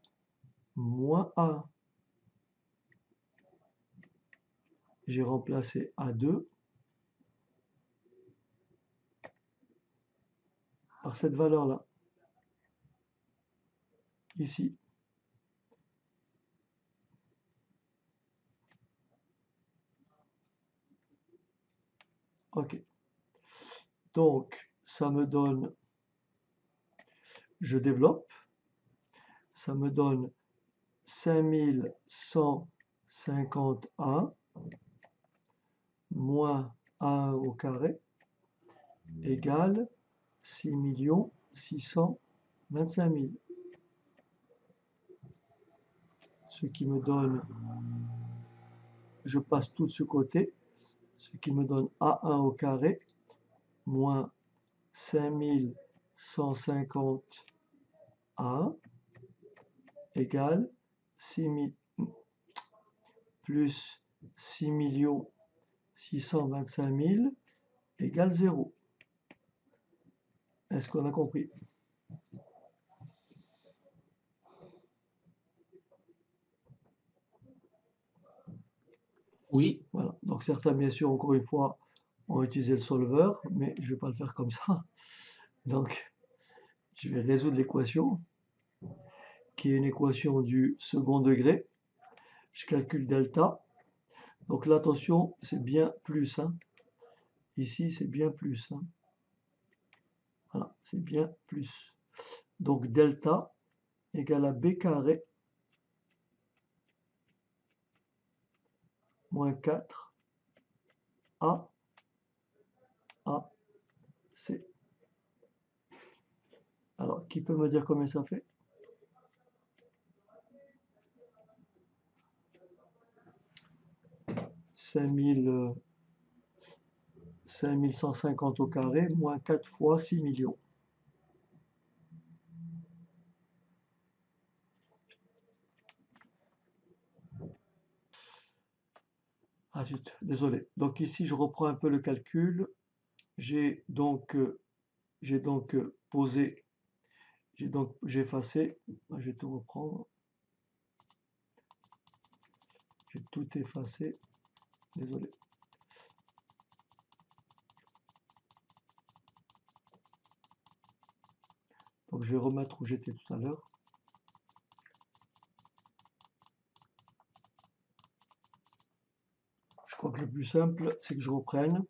moins A1. J'ai remplacé A2 par cette valeur-là, ici. OK. Donc, ça me donne, je développe, ça me donne 5150A moins A1 au carré égale 6 625 000. Ce qui me donne, je passe tout de ce côté, ce qui me donne A1 au carré moins 5150 A1 égale 6 000 plus 6 625 000 égale 0. Est-ce qu'on a compris? Oui. Voilà. Donc certains, bien sûr, encore une fois, ont utilisé le solver, mais je ne vais pas le faire comme ça. Donc, je vais résoudre l'équation, qui est une équation du second degré. Je calcule delta. Donc là, attention, c'est bien plus. Ici, c'est bien plus. Voilà, c'est bien plus. Donc delta égale à b carré moins 4 A C. Alors, qui peut me dire combien ça fait? Cinq mille 5150 au carré, moins 4 fois 6 millions. Ah zut, désolé. Donc ici, je reprends un peu le calcul. J'ai donc posé, j'ai effacé. Je vais tout reprendre. J'ai tout effacé. Désolé. Donc je vais remettre où j'étais tout à l'heure. Je crois que le plus simple, c'est que je reprenne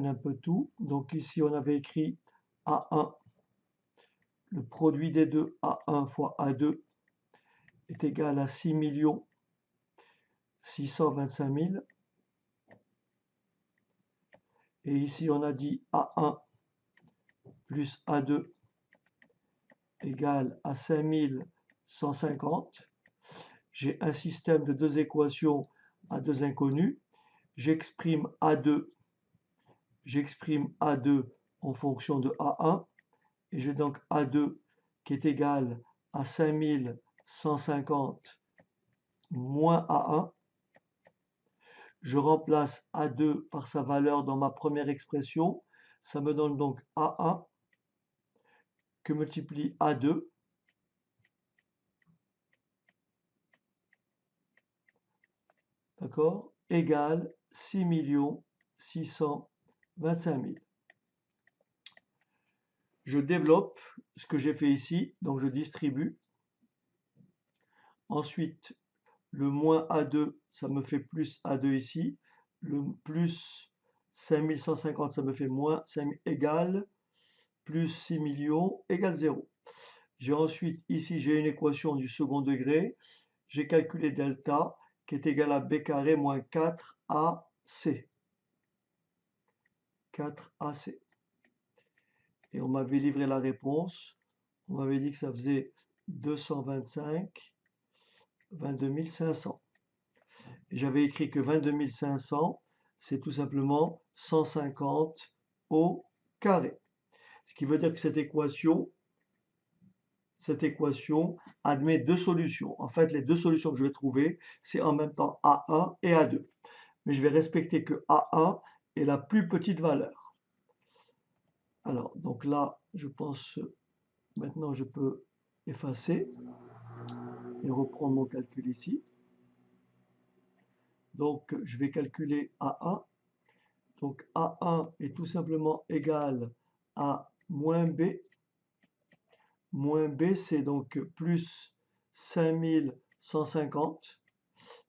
un peu tout. Donc ici, on avait écrit A1, le produit des deux, A1 fois A2, est égal à 6 625 000. Et ici, on a dit A1 plus A2 égale à 5150. J'ai un système de deux équations à deux inconnus. J'exprime A2 en fonction de A1. Et j'ai donc A2 qui est égal à 5150 moins A1. Je remplace A2 par sa valeur dans ma première expression. Ça me donne donc A1 que multiplie A2. D'accord? Égale 6 625 000. je développe ce que j'ai fait ici, donc je distribue. Ensuite, le moins A2, ça me fait plus A2 ici. Le plus 5150, ça me fait moins 5 égale plus 6 millions égale 0. J'ai ensuite, ici, j'ai une équation du second degré. J'ai calculé delta qui est égal à b carré moins 4ac. 4ac. Et on m'avait livré la réponse. On m'avait dit que ça faisait 225, 22 500. Et j'avais écrit que 22 500, c'est tout simplement 150 au carré. Ce qui veut dire que cette équation admet deux solutions. En fait, les deux solutions que je vais trouver, c'est en même temps A1 et A2. Mais je vais respecter que A1 est la plus petite valeur. Alors, donc là, je pense, maintenant je peux effacer et reprendre mon calcul ici. Donc, je vais calculer A1. Donc, A1 est tout simplement égal à moins B. Moins B, c'est donc plus 5150.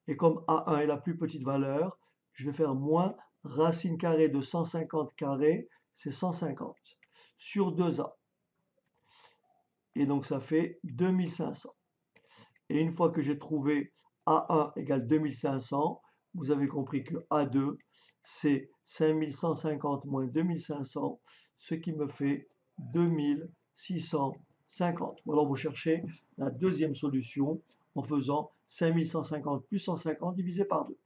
Et comme A1 est la plus petite valeur, je vais faire moins racine carrée de 150 carré, c'est 150, sur 2A. Et donc, ça fait 2500. Et une fois que j'ai trouvé A1 égale 2500, vous avez compris que A2, c'est 5150 moins 2500, ce qui me fait 2650. Alors vous cherchez la deuxième solution en faisant 5150 plus 150 divisé par 2.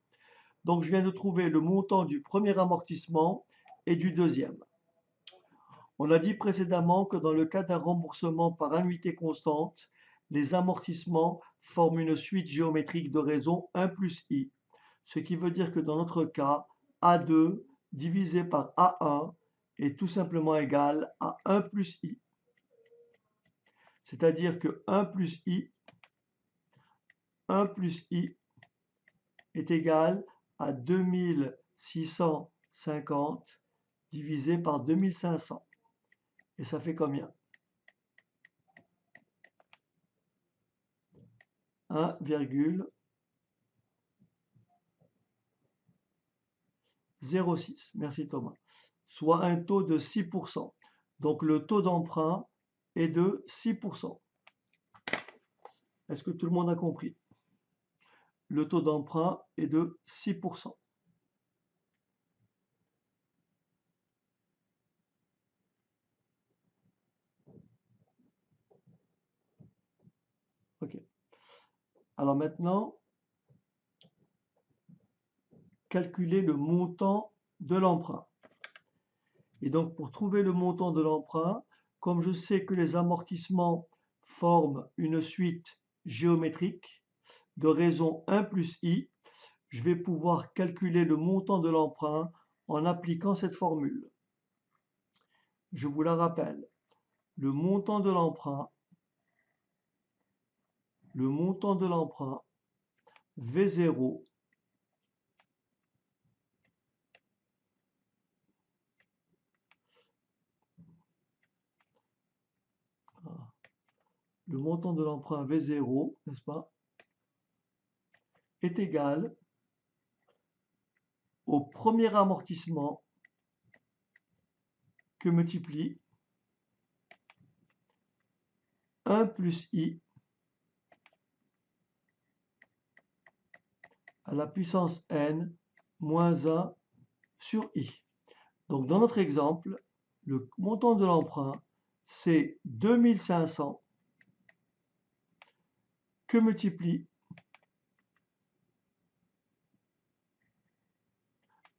Donc je viens de trouver le montant du premier amortissement et du deuxième. On a dit précédemment que dans le cas d'un remboursement par annuité constante, les amortissements forment une suite géométrique de raison 1 plus i. Ce qui veut dire que dans notre cas, A2 divisé par A1 est tout simplement égal à 1 plus i. C'est-à-dire que 1 plus i est égal à 2650 divisé par 2500. Et ça fait combien? 1,06. Merci Thomas. Soit un taux de 6%. Donc le taux d'emprunt est de 6%. Est-ce que tout le monde a compris? Le taux d'emprunt est de 6%. OK. Alors maintenant, calculer le montant de l'emprunt. Et donc, pour trouver le montant de l'emprunt, comme je sais que les amortissements forment une suite géométrique de raison 1 plus i, je vais pouvoir calculer le montant de l'emprunt en appliquant cette formule. Je vous la rappelle. Le montant de l'emprunt, V0, le montant de l'emprunt V0, n'est-ce pas, est égal au premier amortissement que multiplie 1 plus i à la puissance n moins 1 sur i. Donc dans notre exemple, le montant de l'emprunt, c'est 2500 que multiplie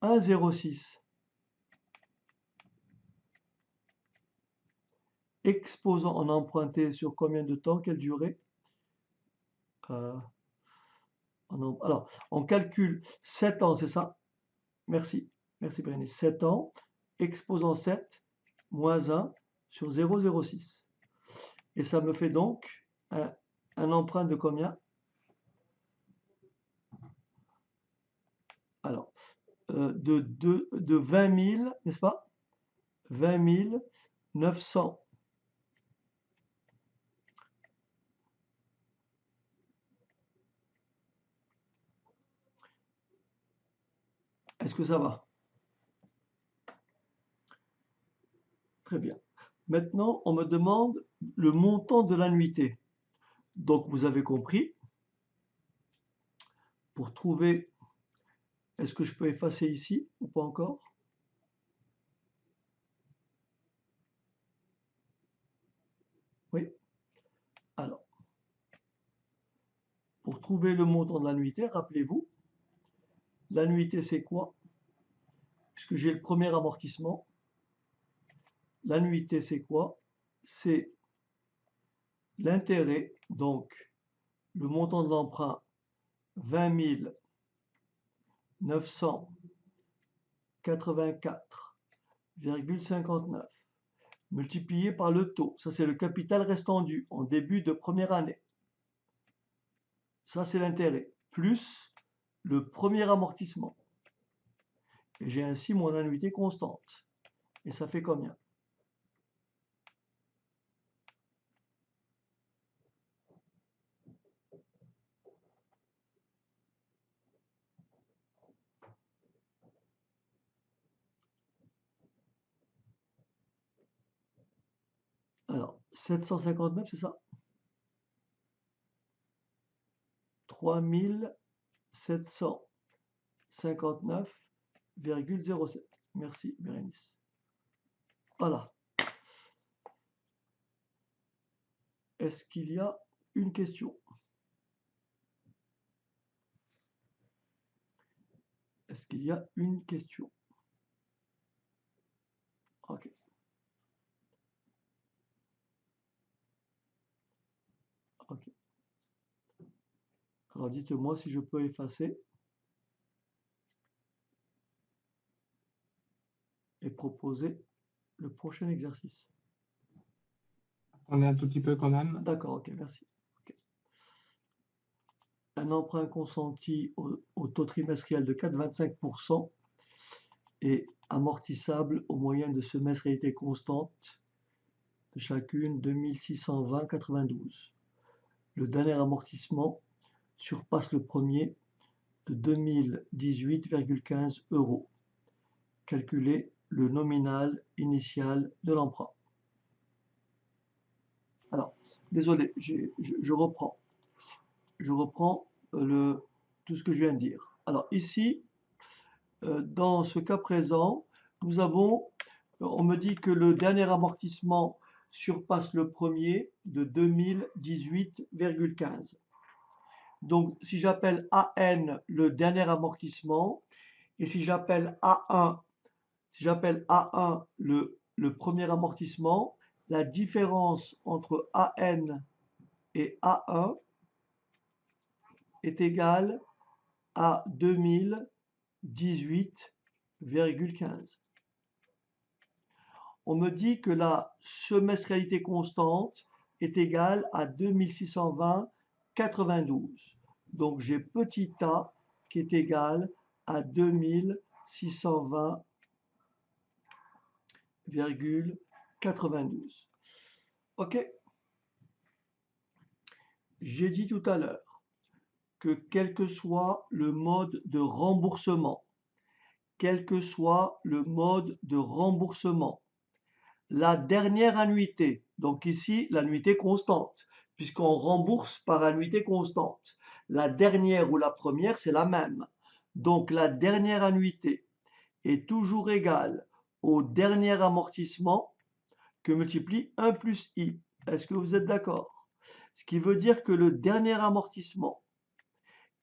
1,06 exposant en emprunté sur combien de temps, quelle durée? Alors, on calcule 7 ans, c'est ça? Merci Bérénice. 7 ans, exposant 7 moins 1 sur 0,06. Et ça me fait donc un emprunt de combien? Alors, de 20 000, n'est-ce pas? 20 900 Est-ce que ça va? Très bien. Maintenant, on me demande le montant de l'annuité. Donc, vous avez compris. Pour trouver, est-ce que je peux effacer ici ou pas encore? Oui. Alors, pour trouver le montant de l'annuité, rappelez-vous, l'annuité c'est quoi? Puisque j'ai le premier amortissement, l'annuité c'est quoi? C'est l'intérêt, donc le montant de l'emprunt 20 984,59 multiplié par le taux. Ça, c'est le capital restant dû en début de première année. Ça, c'est l'intérêt, plus le premier amortissement. Et j'ai ainsi mon annuité constante. Et ça fait combien? Alors, 759, c'est ça? 3759,07. Merci, Bérénice. Voilà. Est-ce qu'il y a une question? Est-ce qu'il y a une question? Ok. Ok. Alors dites-moi si je peux effacer et proposer le prochain exercice. Attendez un tout petit peu quand même. D'accord, ok, merci. Ok. Un emprunt consenti au taux trimestriel de 4,25% et amortissable au moyen de semestrialité constante de chacune 2620,92. Le dernier amortissement surpasse le premier de 2018,15 euros. Calculez le nominal initial de l'emprunt. Alors, désolé, je reprends. Je reprends tout ce que je viens de dire. Alors ici, dans ce cas présent, nous avons, on me dit que le dernier amortissement surpasse le premier de 2018,15. Donc, si j'appelle AN le dernier amortissement, et si j'appelle A1, le premier amortissement, la différence entre AN et A1 est égale à 2018,15. On me dit que la semestrialité constante est égale à 2620,92. Donc j'ai petit a qui est égal à 2620,92. OK? J'ai dit tout à l'heure que quel que soit le mode de remboursement, la dernière annuité, donc ici l'annuité constante, puisqu'on rembourse par annuité constante, la dernière ou la première, c'est la même. Donc la dernière annuité est toujours égale au dernier amortissement que multiplie 1 plus i. Est-ce que vous êtes d'accord? Ce qui veut dire que le dernier amortissement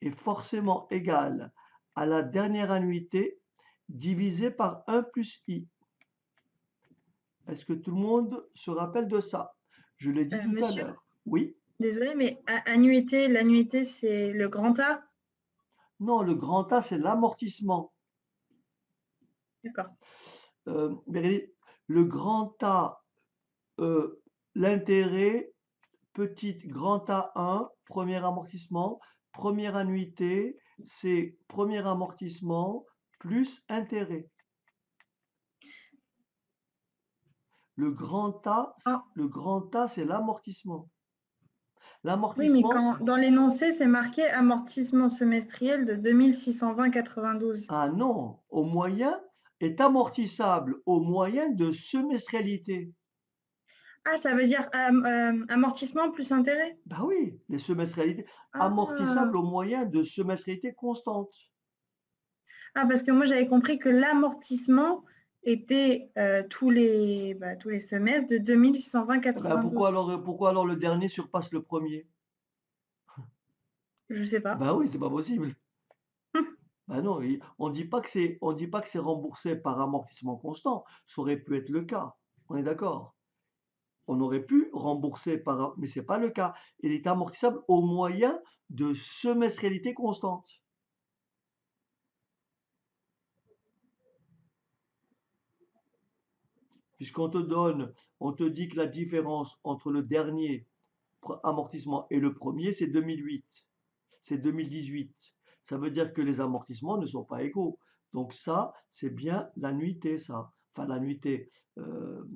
est forcément égal à la dernière annuité divisé par 1 plus i. Est-ce que tout le monde se rappelle de ça? Je l'ai dit tout à l'heure. Oui? Désolé, mais annuité, l'annuité, c'est le grand A? Non, le grand A, c'est l'amortissement. D'accord. Le grand A, l'intérêt, petit grand A1, premier amortissement, première annuité, c'est premier amortissement plus intérêt. Le grand A, c'est l'amortissement. Oui, mais L'amortissement, dans l'énoncé, c'est marqué amortissement semestriel de 2620,92. ah non, au moyen est amortissable au moyen de semestrialité. Ah, ça veut dire amortissement plus intérêt? Bah oui, les semestrialités, Ah. amortissable au moyen de semestrialité constante. Ah, parce que moi, j'avais compris que l'amortissement était tous les semestres de Eh ben, 2620,92. pourquoi alors le dernier surpasse le premier? Je sais pas. Bah oui, c'est pas possible. Bah non, on dit pas que c'est remboursé par amortissement constant. Ça aurait pu être le cas. On est d'accord. On aurait pu rembourser mais c'est pas le cas. Il est amortissable au moyen de semestrialité constante. Puisqu'on te donne, on te dit que la différence entre le dernier amortissement et le premier, c'est 2008. C'est 2018. Ça veut dire que les amortissements ne sont pas égaux. Donc ça, c'est bien l'annuité, ça. Enfin, l'annuité,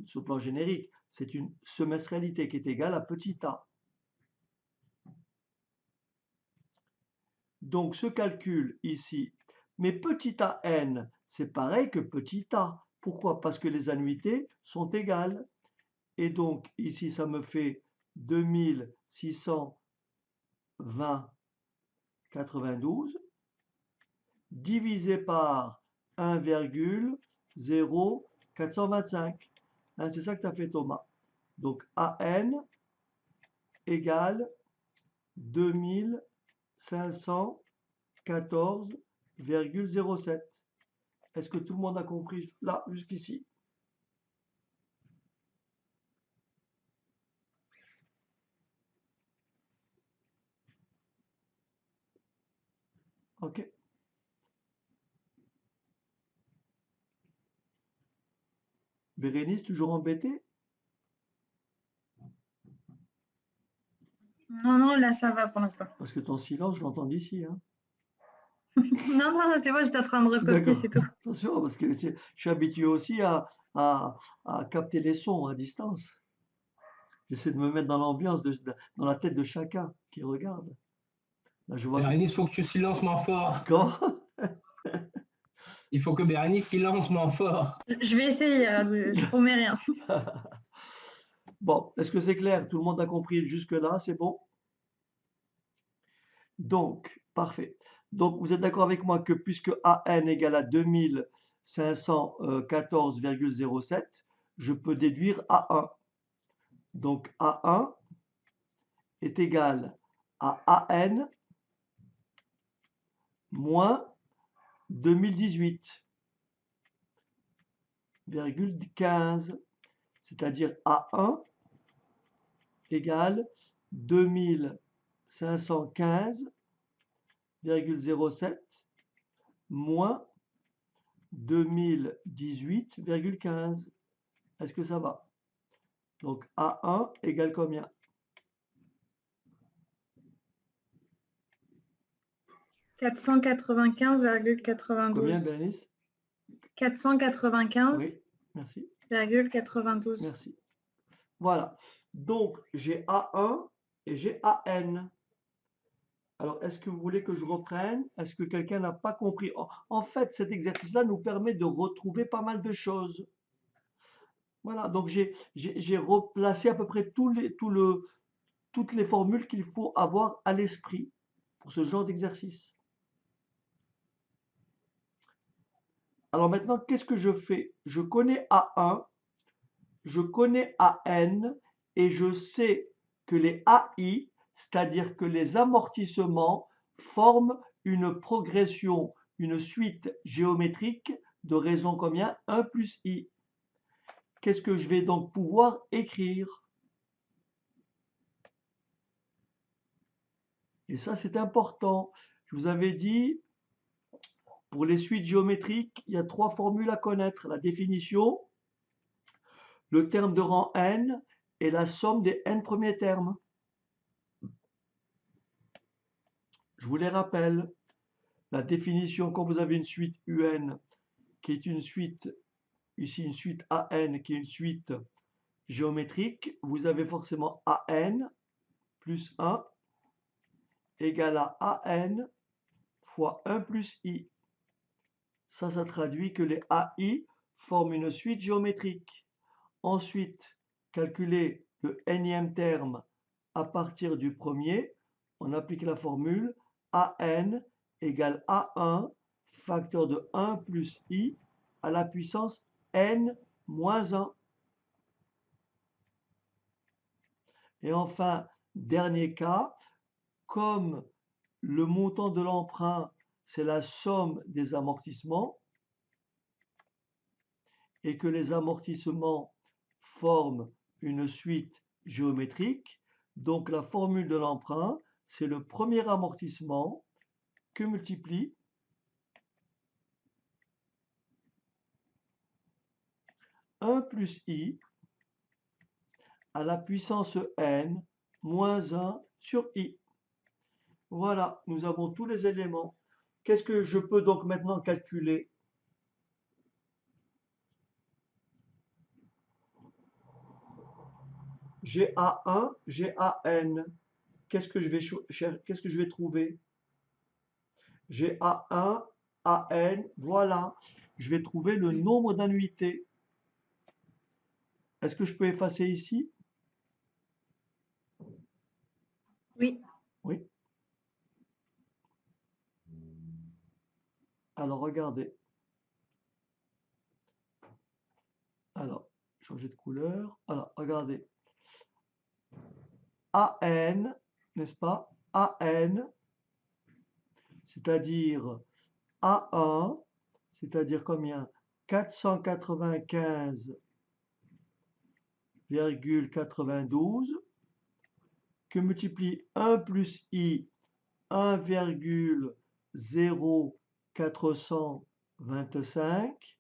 sur le plan générique, c'est une semestrialité qui est égale à petit a. Donc ce calcul ici, mais petit a n, c'est pareil que petit a. Pourquoi? Parce que les annuités sont égales. Et donc ici, ça me fait 2620,92 divisé par 1,0425. Hein, c'est ça que tu as fait, Thomas. Donc AN égale 2514,07. Est-ce que tout le monde a compris là, jusqu'ici? Ok. Bérénice, toujours embêtée? Non, non, là, ça va pour l'instant. Parce que ton silence, je l'entends d'ici. Hein. Non, non, c'est moi, j'étais en train de recopier, D'accord. c'est tout. Attention, parce que je suis habitué aussi à capter les sons à distance. J'essaie de me mettre dans l'ambiance, dans la tête de chacun qui regarde. Là, je vois que... Bérénice, il faut que tu silences moins fort. Comment? Il faut que Bérénice silence moins fort. Je vais essayer, je promets rien. Bon, est-ce que c'est clair? Tout le monde a compris jusque-là, c'est bon? Donc, parfait. Donc, vous êtes d'accord avec moi que puisque AN égale à 2514,07, je peux déduire A1. Donc, A1 est égal à AN moins 2018,15, c'est-à-dire A1 égale 2515,07 moins 2018,15. Est-ce que ça va? Donc A1 égale combien? « 495,92. Combien, Bérénice? 495,92. Oui, merci. Merci. Voilà. Donc, j'ai A1 et j'ai AN. Alors, est-ce que vous voulez que je reprenne? Est-ce que quelqu'un n'a pas compris? En fait, cet exercice-là nous permet de retrouver pas mal de choses. Voilà, donc j'ai replacé à peu près toutes les formules qu'il faut avoir à l'esprit pour ce genre d'exercice. Alors maintenant, qu'est-ce que je fais? Je connais A1, je connais AN et je sais que les AI, c'est-à-dire que les amortissements, forment une progression, une suite géométrique de raison combien? 1 plus I. Qu'est-ce que je vais donc pouvoir écrire? Et ça, c'est important. Je vous avais dit, pour les suites géométriques, il y a 3 formules à connaître. La définition, le terme de rang n et la somme des n premiers termes. Je vous les rappelle. La définition, quand vous avez une suite UN, qui est une suite, ici une suite AN, qui est une suite géométrique, vous avez forcément AN plus 1 égale à AN fois 1 plus I. Ça traduit que les AI forment une suite géométrique. Ensuite, calculer le nème terme à partir du premier, on applique la formule AN égale A1 facteur de 1 plus I à la puissance N moins 1. Et enfin, dernier cas, comme le montant de l'emprunt, c'est la somme des amortissements, et que les amortissements forment une suite géométrique, donc la formule de l'emprunt, c'est le premier amortissement que multiplie un plus I à la puissance N moins 1 sur I. Voilà, nous avons tous les éléments. Qu'est-ce que je peux donc maintenant calculer? J'ai A1, j'ai AN. Qu'est-ce que je vais trouver? J'ai A1, AN, voilà. Je vais trouver le nombre d'annuités. Est-ce que je peux effacer ici? Oui. Oui. Alors, regardez. Alors, changer de couleur. Alors, regardez. AN, n'est-ce pas? AN, c'est-à-dire A1, c'est-à-dire combien? 495,92 que multiplie 1 plus I 1,0425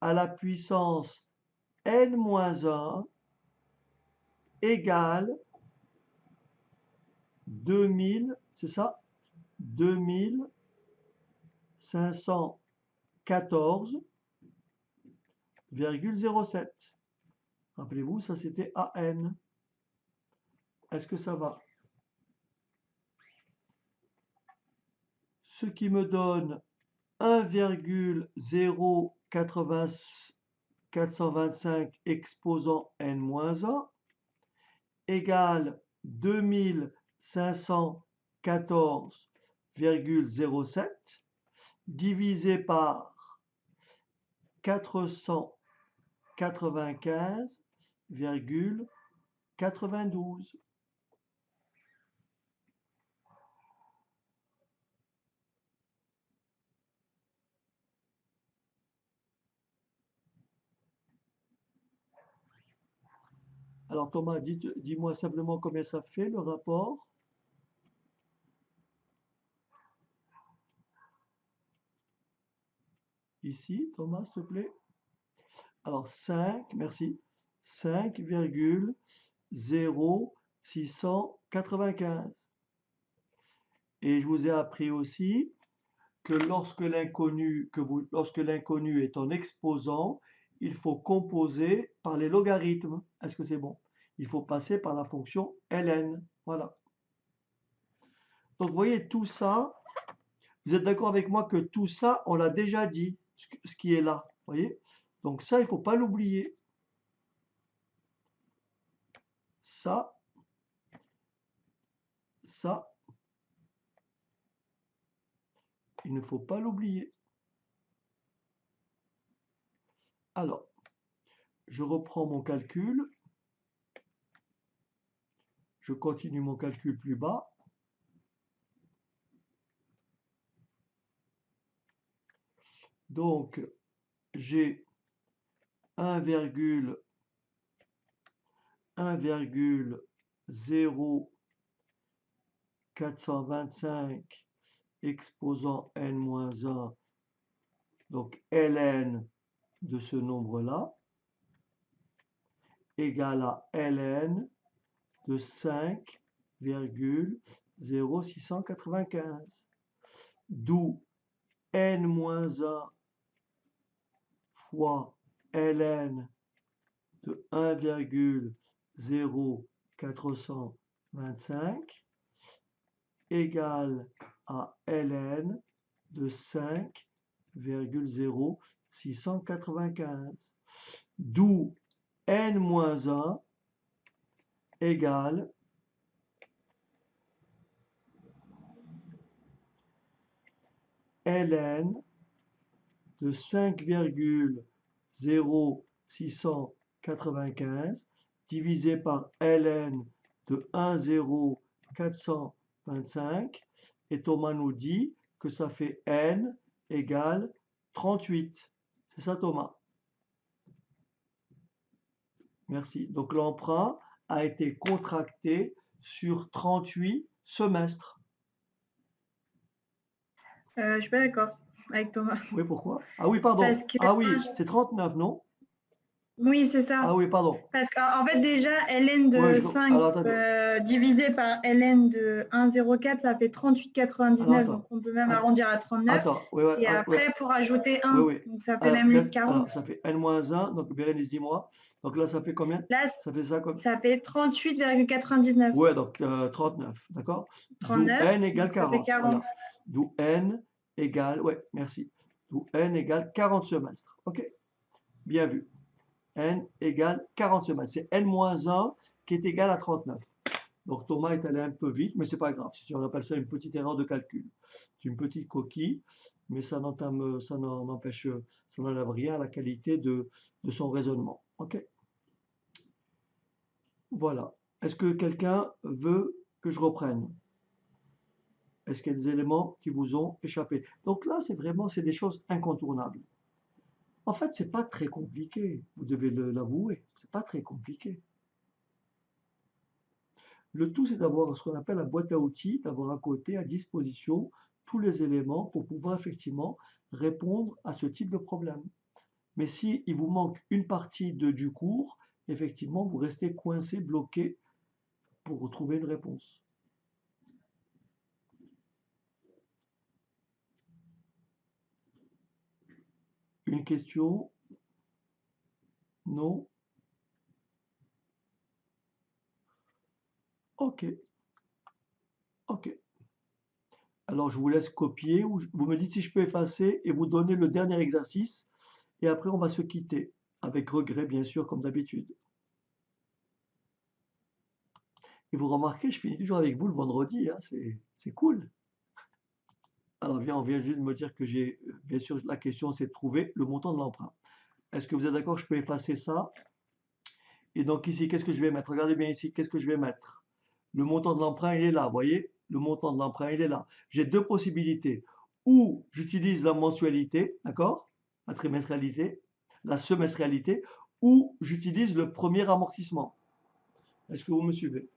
à la puissance n-1 égale 2000, c'est ça? 2514,07. Rappelez-vous, ça c'était AN. Est-ce que ça va? Ce qui me donne 1,0425 exposant n-1 égale 2514,07 divisé par 495,92. Alors Thomas, dis-moi simplement combien ça fait le rapport. Ici, Thomas, s'il te plaît. Alors 5, merci. 5,0695. Et je vous ai appris aussi que lorsque l'inconnu est en exposant, il faut composer par les logarithmes. Est-ce que c'est bon? Il faut passer par la fonction ln. Voilà. Donc, vous voyez, tout ça, vous êtes d'accord avec moi que tout ça, on l'a déjà dit, ce qui est là. Vous voyez? Donc, ça, il ne faut pas l'oublier. Ça, il ne faut pas l'oublier. Alors, je reprends mon calcul. Je continue mon calcul plus bas. Donc, j'ai 1,0425 exposant n-1, donc ln de ce nombre-là, égale à ln de 5,0695. D'où n-1 fois ln de 1,0425 25 égale à ln de 5,0695. D'où n-1 égale ln de 5,0695 divisé par ln de 1,0425 et Thomas nous dit que ça fait n égale 38. C'est ça Thomas? Merci. Donc l'emprunt a été contracté sur 38 semestres. Je suis pas d'accord avec Thomas. Oui, pourquoi? Ah oui, pardon. Parce que Ah oui, moi, c'est 39, non? oui, c'est ça. Ah oui, pardon. Parce qu'en fait, déjà, ln de Ouais, 5 alors, attendez. divisé par ln de 1,04, ça fait 38,99. Alors, attends. Donc, on peut même Attends. arrondir à 39. Attends, oui, ouais, Et ah, après, ouais. pour ajouter 1, Oui, oui. donc ça fait même Alors, 40. ça fait n-1, donc Bérénice, dis-moi. Donc là, ça fait combien? Là, Ça fait ça comme... ça fait 38,99. Ouais, donc 39, d'accord? D'où 39, n égale donc ça fait 40. 40. Voilà. D'où n égale, ouais, merci. D'où n égale 40 semestres. OK? Bien vu. N égale 40 semestres. C'est n-1 qui est égal à 39. Donc Thomas est allé un peu vite, mais c'est pas grave. On appelle ça une petite erreur de calcul. C'est une petite coquille, mais ça n'empêche, ça n'enlève rien à la qualité de son raisonnement. OK? Voilà. Est-ce que quelqu'un veut que je reprenne? Est-ce qu'il y a des éléments qui vous ont échappé? Donc là, c'est des choses incontournables. En fait, c'est pas très compliqué. Vous devez l'avouer. C'est pas très compliqué. Le tout, c'est d'avoir ce qu'on appelle la boîte à outils, d'avoir à côté, à disposition, tous les éléments pour pouvoir effectivement répondre à ce type de problème. Mais si il vous manque une partie du cours, effectivement, vous restez coincé, bloqué pour trouver une réponse. Une question? Non? Ok. Ok. Alors, je vous laisse copier ou vous me dites si je peux effacer et vous donner le dernier exercice. Et après, on va se quitter. Avec regret, bien sûr, comme d'habitude. Et vous remarquez, je finis toujours avec vous le vendredi. Hein, c'est cool. Alors, bien, on vient juste de me dire que j'ai, bien sûr, la question, c'est de trouver le montant de l'emprunt. Est-ce que vous êtes d'accord? Je peux effacer ça. Et donc ici, qu'est-ce que je vais mettre? Regardez bien ici, qu'est-ce que je vais mettre? Le montant de l'emprunt, il est là, vous voyez? Le montant de l'emprunt, il est là. J'ai deux possibilités. Ou j'utilise la mensualité, d'accord? La trimestrialité, la semestrialité, ou j'utilise le premier amortissement. Est-ce que vous me suivez?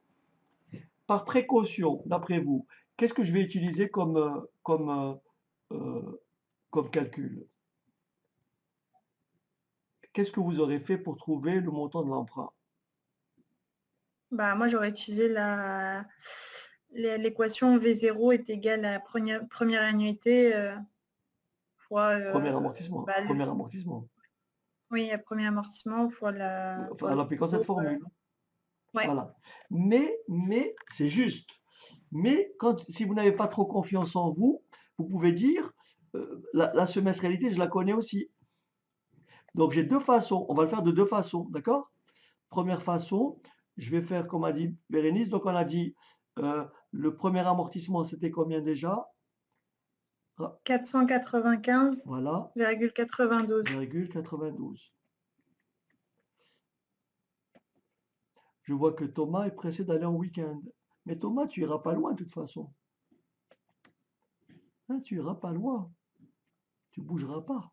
Par précaution, d'après vous, qu'est-ce que je vais utiliser comme calcul? Qu'est-ce que vous aurez fait pour trouver le montant de l'emprunt? Bah, moi, j'aurais utilisé l'équation V0 est égale à première annuité fois... Premier amortissement. bah, Premier amortissement. Oui, le premier amortissement fois la... Enfin, en appliquant cette formule. Ouais. Voilà. Mais c'est juste. Mais si vous n'avez pas trop confiance en vous, vous pouvez dire, la semestrialité, je la connais aussi. Donc j'ai deux façons. On va le faire de deux façons, d'accord? Première façon, je vais faire comme a dit Bérénice. Donc on a dit, le premier amortissement, c'était combien déjà? 495,92. Voilà. 92. Je vois que Thomas est pressé d'aller en week-end. Mais Thomas, tu iras pas loin de toute façon. Hein, tu iras pas loin. Tu bougeras pas.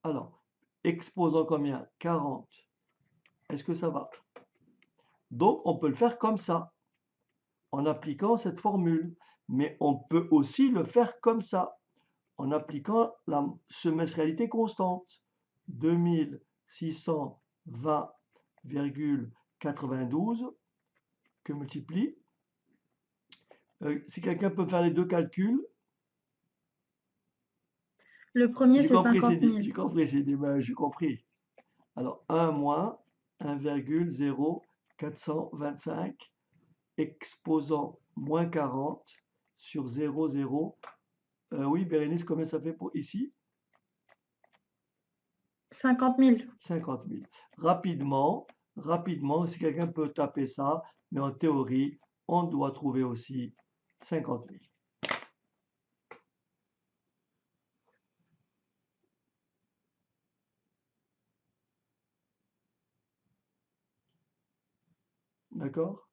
Alors, exposant combien? 40. Est-ce que ça va? Donc, on peut le faire comme ça, en appliquant cette formule. Mais on peut aussi le faire comme ça, en appliquant la semestrialité constante. 2620,92 que multiplie. Si quelqu'un peut faire les deux calculs. Le premier, c'est 50 000. J'ai compris. Alors, 1 moins 1,0 425 exposant moins 40 sur 0, 0. Oui, Bérénice, combien ça fait pour ici? 50 000. 50 000. Rapidement, si quelqu'un peut taper ça, mais en théorie, on doit trouver aussi 50 000. D'accord?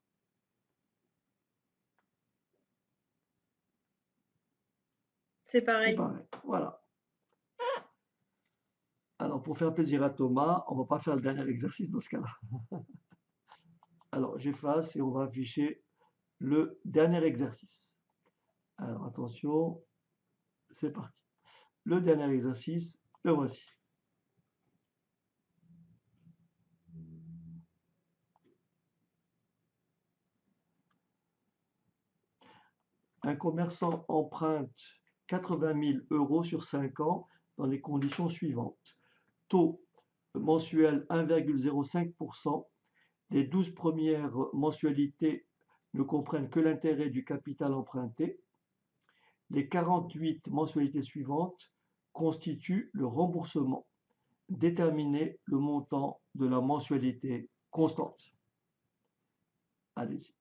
C'est C'est pareil. pareil. Voilà. Alors, pour faire plaisir à Thomas, on ne va pas faire le dernier exercice dans ce cas-là. Alors, j'efface et on va afficher le dernier exercice. Alors, attention, c'est parti. Le dernier exercice, le voici. Un commerçant emprunte 80 000 euros sur 5 ans dans les conditions suivantes. Taux mensuel 1,05%. Les 12 premières mensualités ne comprennent que l'intérêt du capital emprunté. Les 48 mensualités suivantes constituent le remboursement. Déterminer le montant de la mensualité constante. Allez-y.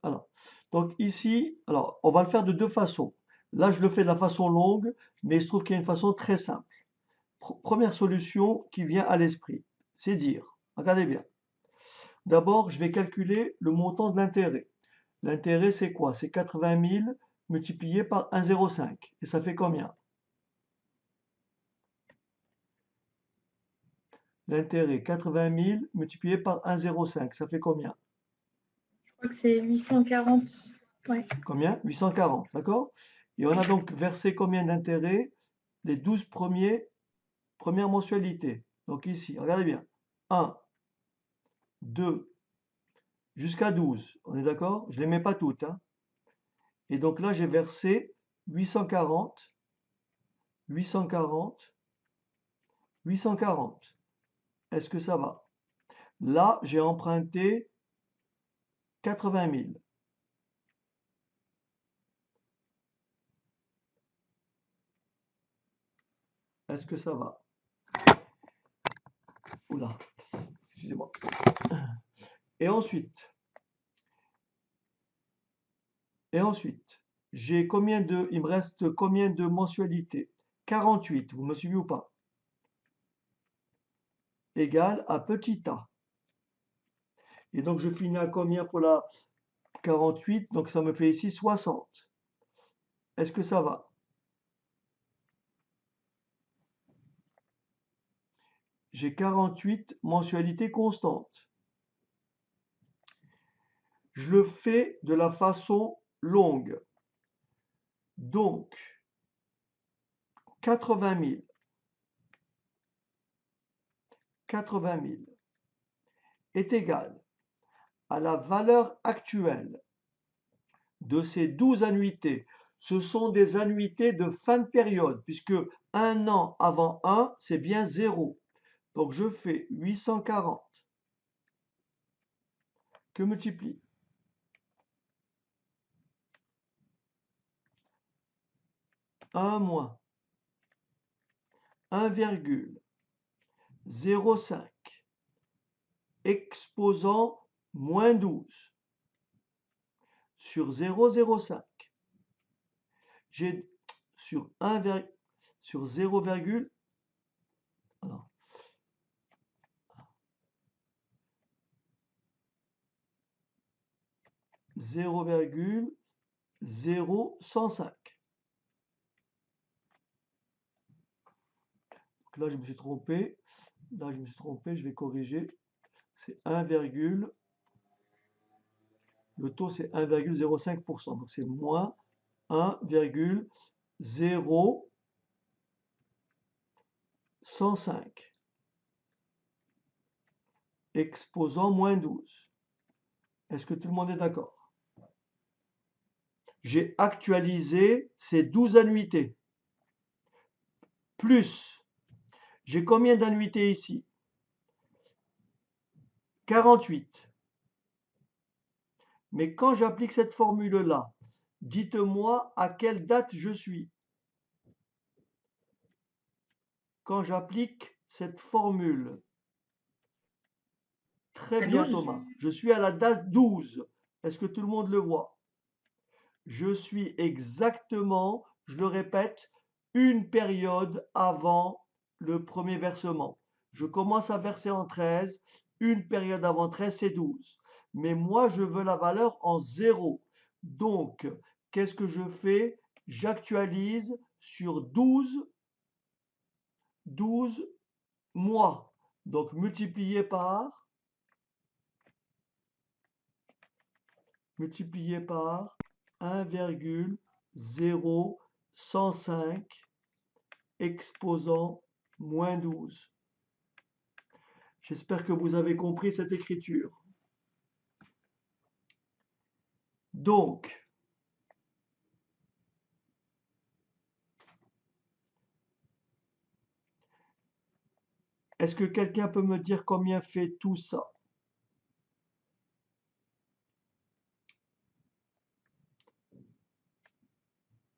Alors, donc ici, alors, on va le faire de deux façons. Là, je le fais de la façon longue, mais il se trouve qu'il y a une façon très simple. Première solution qui vient à l'esprit, c'est dire, regardez bien. D'abord, je vais calculer le montant de l'intérêt. L'intérêt, c'est quoi? C'est 80 000 multiplié par 1,05. Et ça fait combien? L'intérêt, 80 000 multiplié par 1,05. Ça fait combien? Je crois que c'est 840. Ouais. Combien? 840, d'accord? Et on a donc versé combien d'intérêts? Les 12 premières mensualités. Donc ici, regardez bien. 1, 2, jusqu'à 12. On est d'accord? Je ne les mets pas toutes, hein. Et donc là, j'ai versé 840, 840, 840. Est-ce que ça va? Là, j'ai emprunté 80 000. Est-ce que ça va? Oula, excusez-moi. Et ensuite, j'ai combien de, il me reste combien de mensualités? 48, vous me suivez ou pas? Égale à petit a. Et donc, je finis à combien pour la 48? Donc, ça me fait ici 60. Est-ce que ça va? J'ai 48 mensualités constantes. Je le fais de la façon longue. Donc, 80 000 est égal à la valeur actuelle de ces 12 annuités. Ce sont des annuités de fin de période, puisque un an avant 1, c'est bien 0. Donc je fais 840 que multiplie 1 moins 1,05 exposant moins 12 sur 0,05. J'ai sur 1, sur 0, alors, 0,0105. Donc là, je me suis trompé. Là, je me suis trompé. Je vais corriger. C'est 1, Le taux, c'est 1,05%. Donc, c'est moins 1,0105. Exposant moins 12. Est-ce que tout le monde est d'accord? J'ai actualisé ces 12 annuités. Plus, j'ai combien d'annuités ici? 48. Mais quand j'applique cette formule-là, dites-moi à quelle date je suis. Quand j'applique cette formule, très À bien 12. Thomas, je suis à la date 12. Est-ce que tout le monde le voit? Je suis exactement, je le répète, une période avant le premier versement. Je commence à verser en 13, une période avant 13, c'est 12. Mais moi, je veux la valeur en 0. Donc, qu'est-ce que je fais? J'actualise sur 12 mois. Donc, multiplié par 1,0105 exposant moins 12. J'espère que vous avez compris cette écriture. Donc, est-ce que quelqu'un peut me dire combien fait tout ça?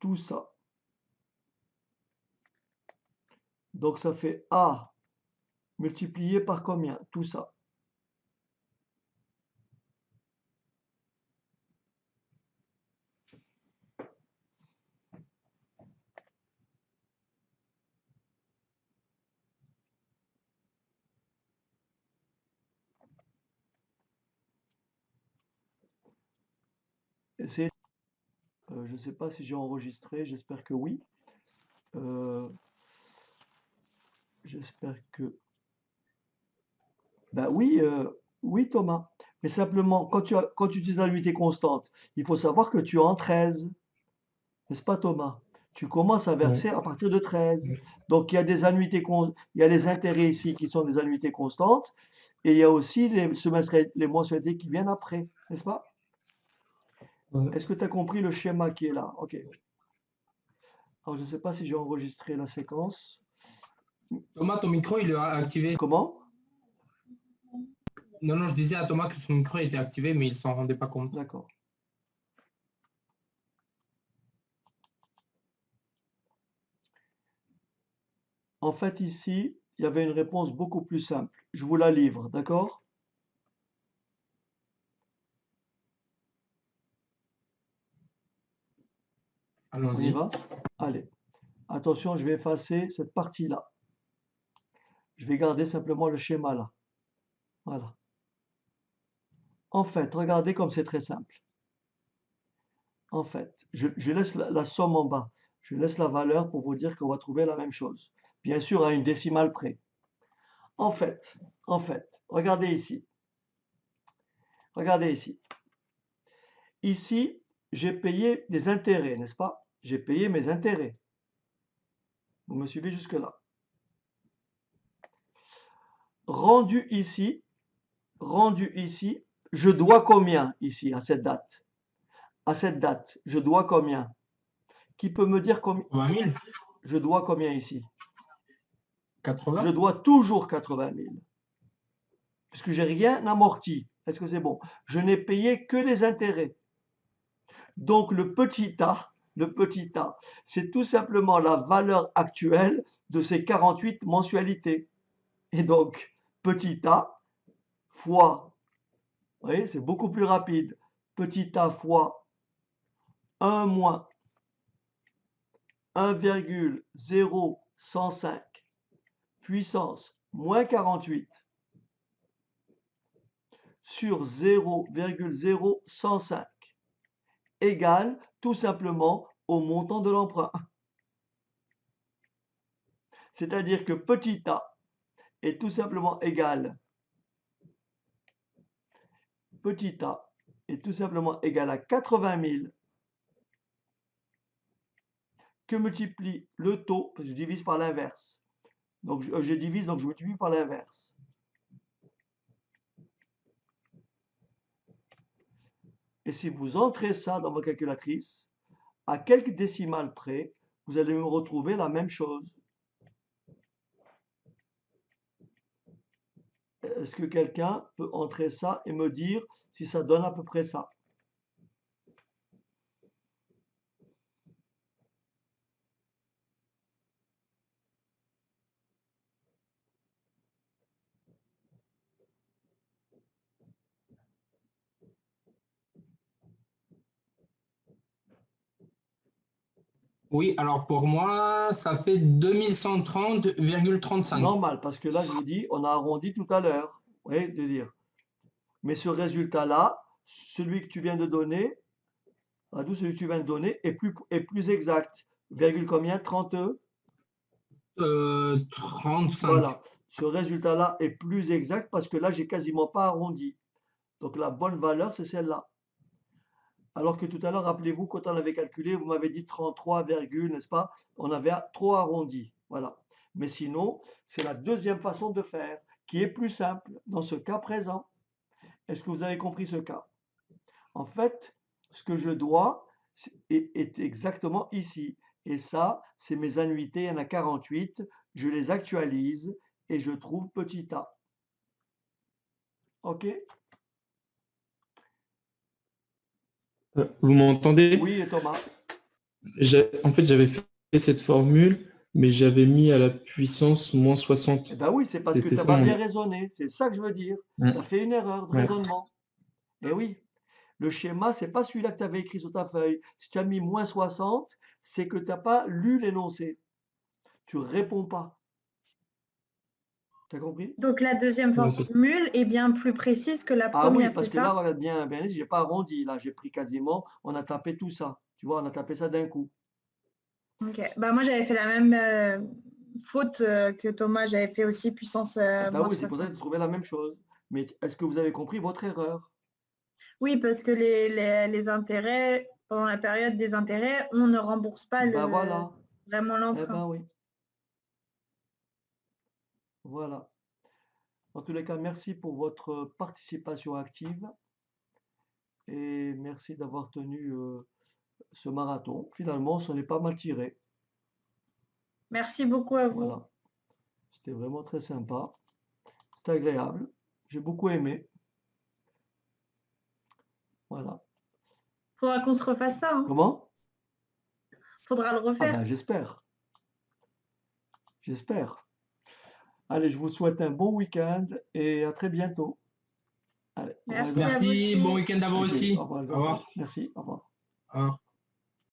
Tout ça. Donc, ça fait A multiplié par combien? Tout ça. Je ne sais pas si j'ai enregistré, j'espère que oui. J'espère que... Ben oui, oui Thomas. Mais simplement, quand tu utilises l'unité constante, il faut savoir que tu es en 13. N'est-ce pas Thomas? Tu commences à verser à partir de 13. Donc il y a des annuités, il y a les intérêts ici qui sont des annuités constantes, et il y a aussi les mensualités qui viennent après, n'est-ce pas? Est-ce que tu as compris le schéma qui est là? Ok. Alors je ne sais pas si j'ai enregistré la séquence. Thomas, ton micro, il est activé. Comment? Non, je disais à Thomas que son micro était activé, mais il s'en rendait pas compte. D'accord. En fait, ici, il y avait une réponse beaucoup plus simple. Je vous la livre, d'accord? On y Allons-y. va? Allez. Attention, je vais effacer cette partie-là. Je vais garder simplement le schéma là. Voilà. En fait, regardez comme c'est très simple. En fait, je laisse la somme en bas. Je laisse la valeur pour vous dire qu'on va trouver la même chose. Bien sûr, à une décimale près. En fait, regardez ici. Regardez ici. Ici, j'ai payé des intérêts, n'est-ce pas? J'ai payé mes intérêts. Vous me suivez jusque-là? Rendu ici, je dois combien ici à cette date? À cette date, je dois combien? Qui peut me dire combien? 20 000? Je dois combien ici? 80? Je dois toujours 80 000. Puisque j'ai rien amorti. Est-ce que c'est bon? Je n'ai payé que les intérêts. Donc le petit a, c'est tout simplement la valeur actuelle de ces 48 mensualités. Et donc, petit a fois, vous voyez, c'est beaucoup plus rapide. Petit a fois 1 moins 1,0105 puissance moins 48 sur 0,0105 égale tout simplement au montant de l'emprunt. C'est-à-dire que petit a est tout simplement égal petit a est tout simplement égal à 80 000 que multiplie le taux, parce que je divise par l'inverse. Donc je divise, donc je multiplie par l'inverse. Et si vous entrez ça dans votre calculatrice, à quelques décimales près, vous allez me retrouver la même chose. Est-ce que quelqu'un peut entrer ça et me dire si ça donne à peu près ça? Oui, alors pour moi, ça fait 2130,35. Normal, parce que là, je vous dis, on a arrondi tout à l'heure. Vous voyez, de dire. Mais ce résultat-là, celui que tu viens de donner, celui que tu viens de donner est plus exact. Virgule combien? 30? 35. Voilà. Ce résultat-là est plus exact parce que là, j'ai quasiment pas arrondi. Donc la bonne valeur, c'est celle-là. Alors que tout à l'heure, rappelez-vous, quand on avait calculé, vous m'avez dit 33, n'est-ce pas? On avait trop arrondi. Voilà. Mais sinon, c'est la deuxième façon de faire qui est plus simple dans ce cas présent. Est-ce que vous avez compris ce cas? En fait, ce que je dois est exactement ici. Et ça, c'est mes annuités, il y en a 48. Je les actualise et je trouve petit a. OK? Vous m'entendez? Oui, et Thomas? En fait, j'avais fait cette formule, mais j'avais mis à la puissance moins 60. Eh ben oui, c'est parce que C'était tu n'as ça, pas mon- bien raisonné. C'est ça que je veux dire. Mm. Tu as fait une erreur de Ouais. raisonnement. Eh oui. Le schéma, c'est pas celui-là que tu avais écrit sur ta feuille. Si tu as mis moins 60, c'est que tu n'as pas lu l'énoncé. Tu réponds pas. Tu as compris? Donc la deuxième Ouais, c'est ça. formule est bien plus précise que la Ah oui, première, parce c'est que là, ça? regarde bien, bien, j'ai pas arrondi. Là, j'ai pris quasiment, on a tapé tout ça. Tu vois, on a tapé ça d'un coup. Ok. Bah, moi, j'avais fait la même faute que Thomas. J'avais fait aussi puissance Bah moins oui, c'est pour ça que 60. tu trouvais la même chose. Mais est-ce que vous avez compris votre erreur? Oui, parce que les intérêts, pendant la période des intérêts, on ne rembourse pas Bah voilà. vraiment Eh l'emprunt. ben oui. Voilà. En tous les cas, merci pour votre participation active et merci d'avoir tenu ce marathon. Finalement, on s'en est pas mal tiré. Merci beaucoup à vous. Voilà. C'était vraiment très sympa. C'était agréable. J'ai beaucoup aimé. Voilà. Faudra qu'on se refasse ça. Hein. Comment? Faudra le Ah refaire. ben j'espère. J'espère. Allez, je vous souhaite un bon week-end et à très bientôt. Allez, au revoir les Merci enfants. à vous Merci, aussi. bon week-end à vous Ok, aussi. au revoir les Au revoir. enfants. Merci, au revoir. Au revoir.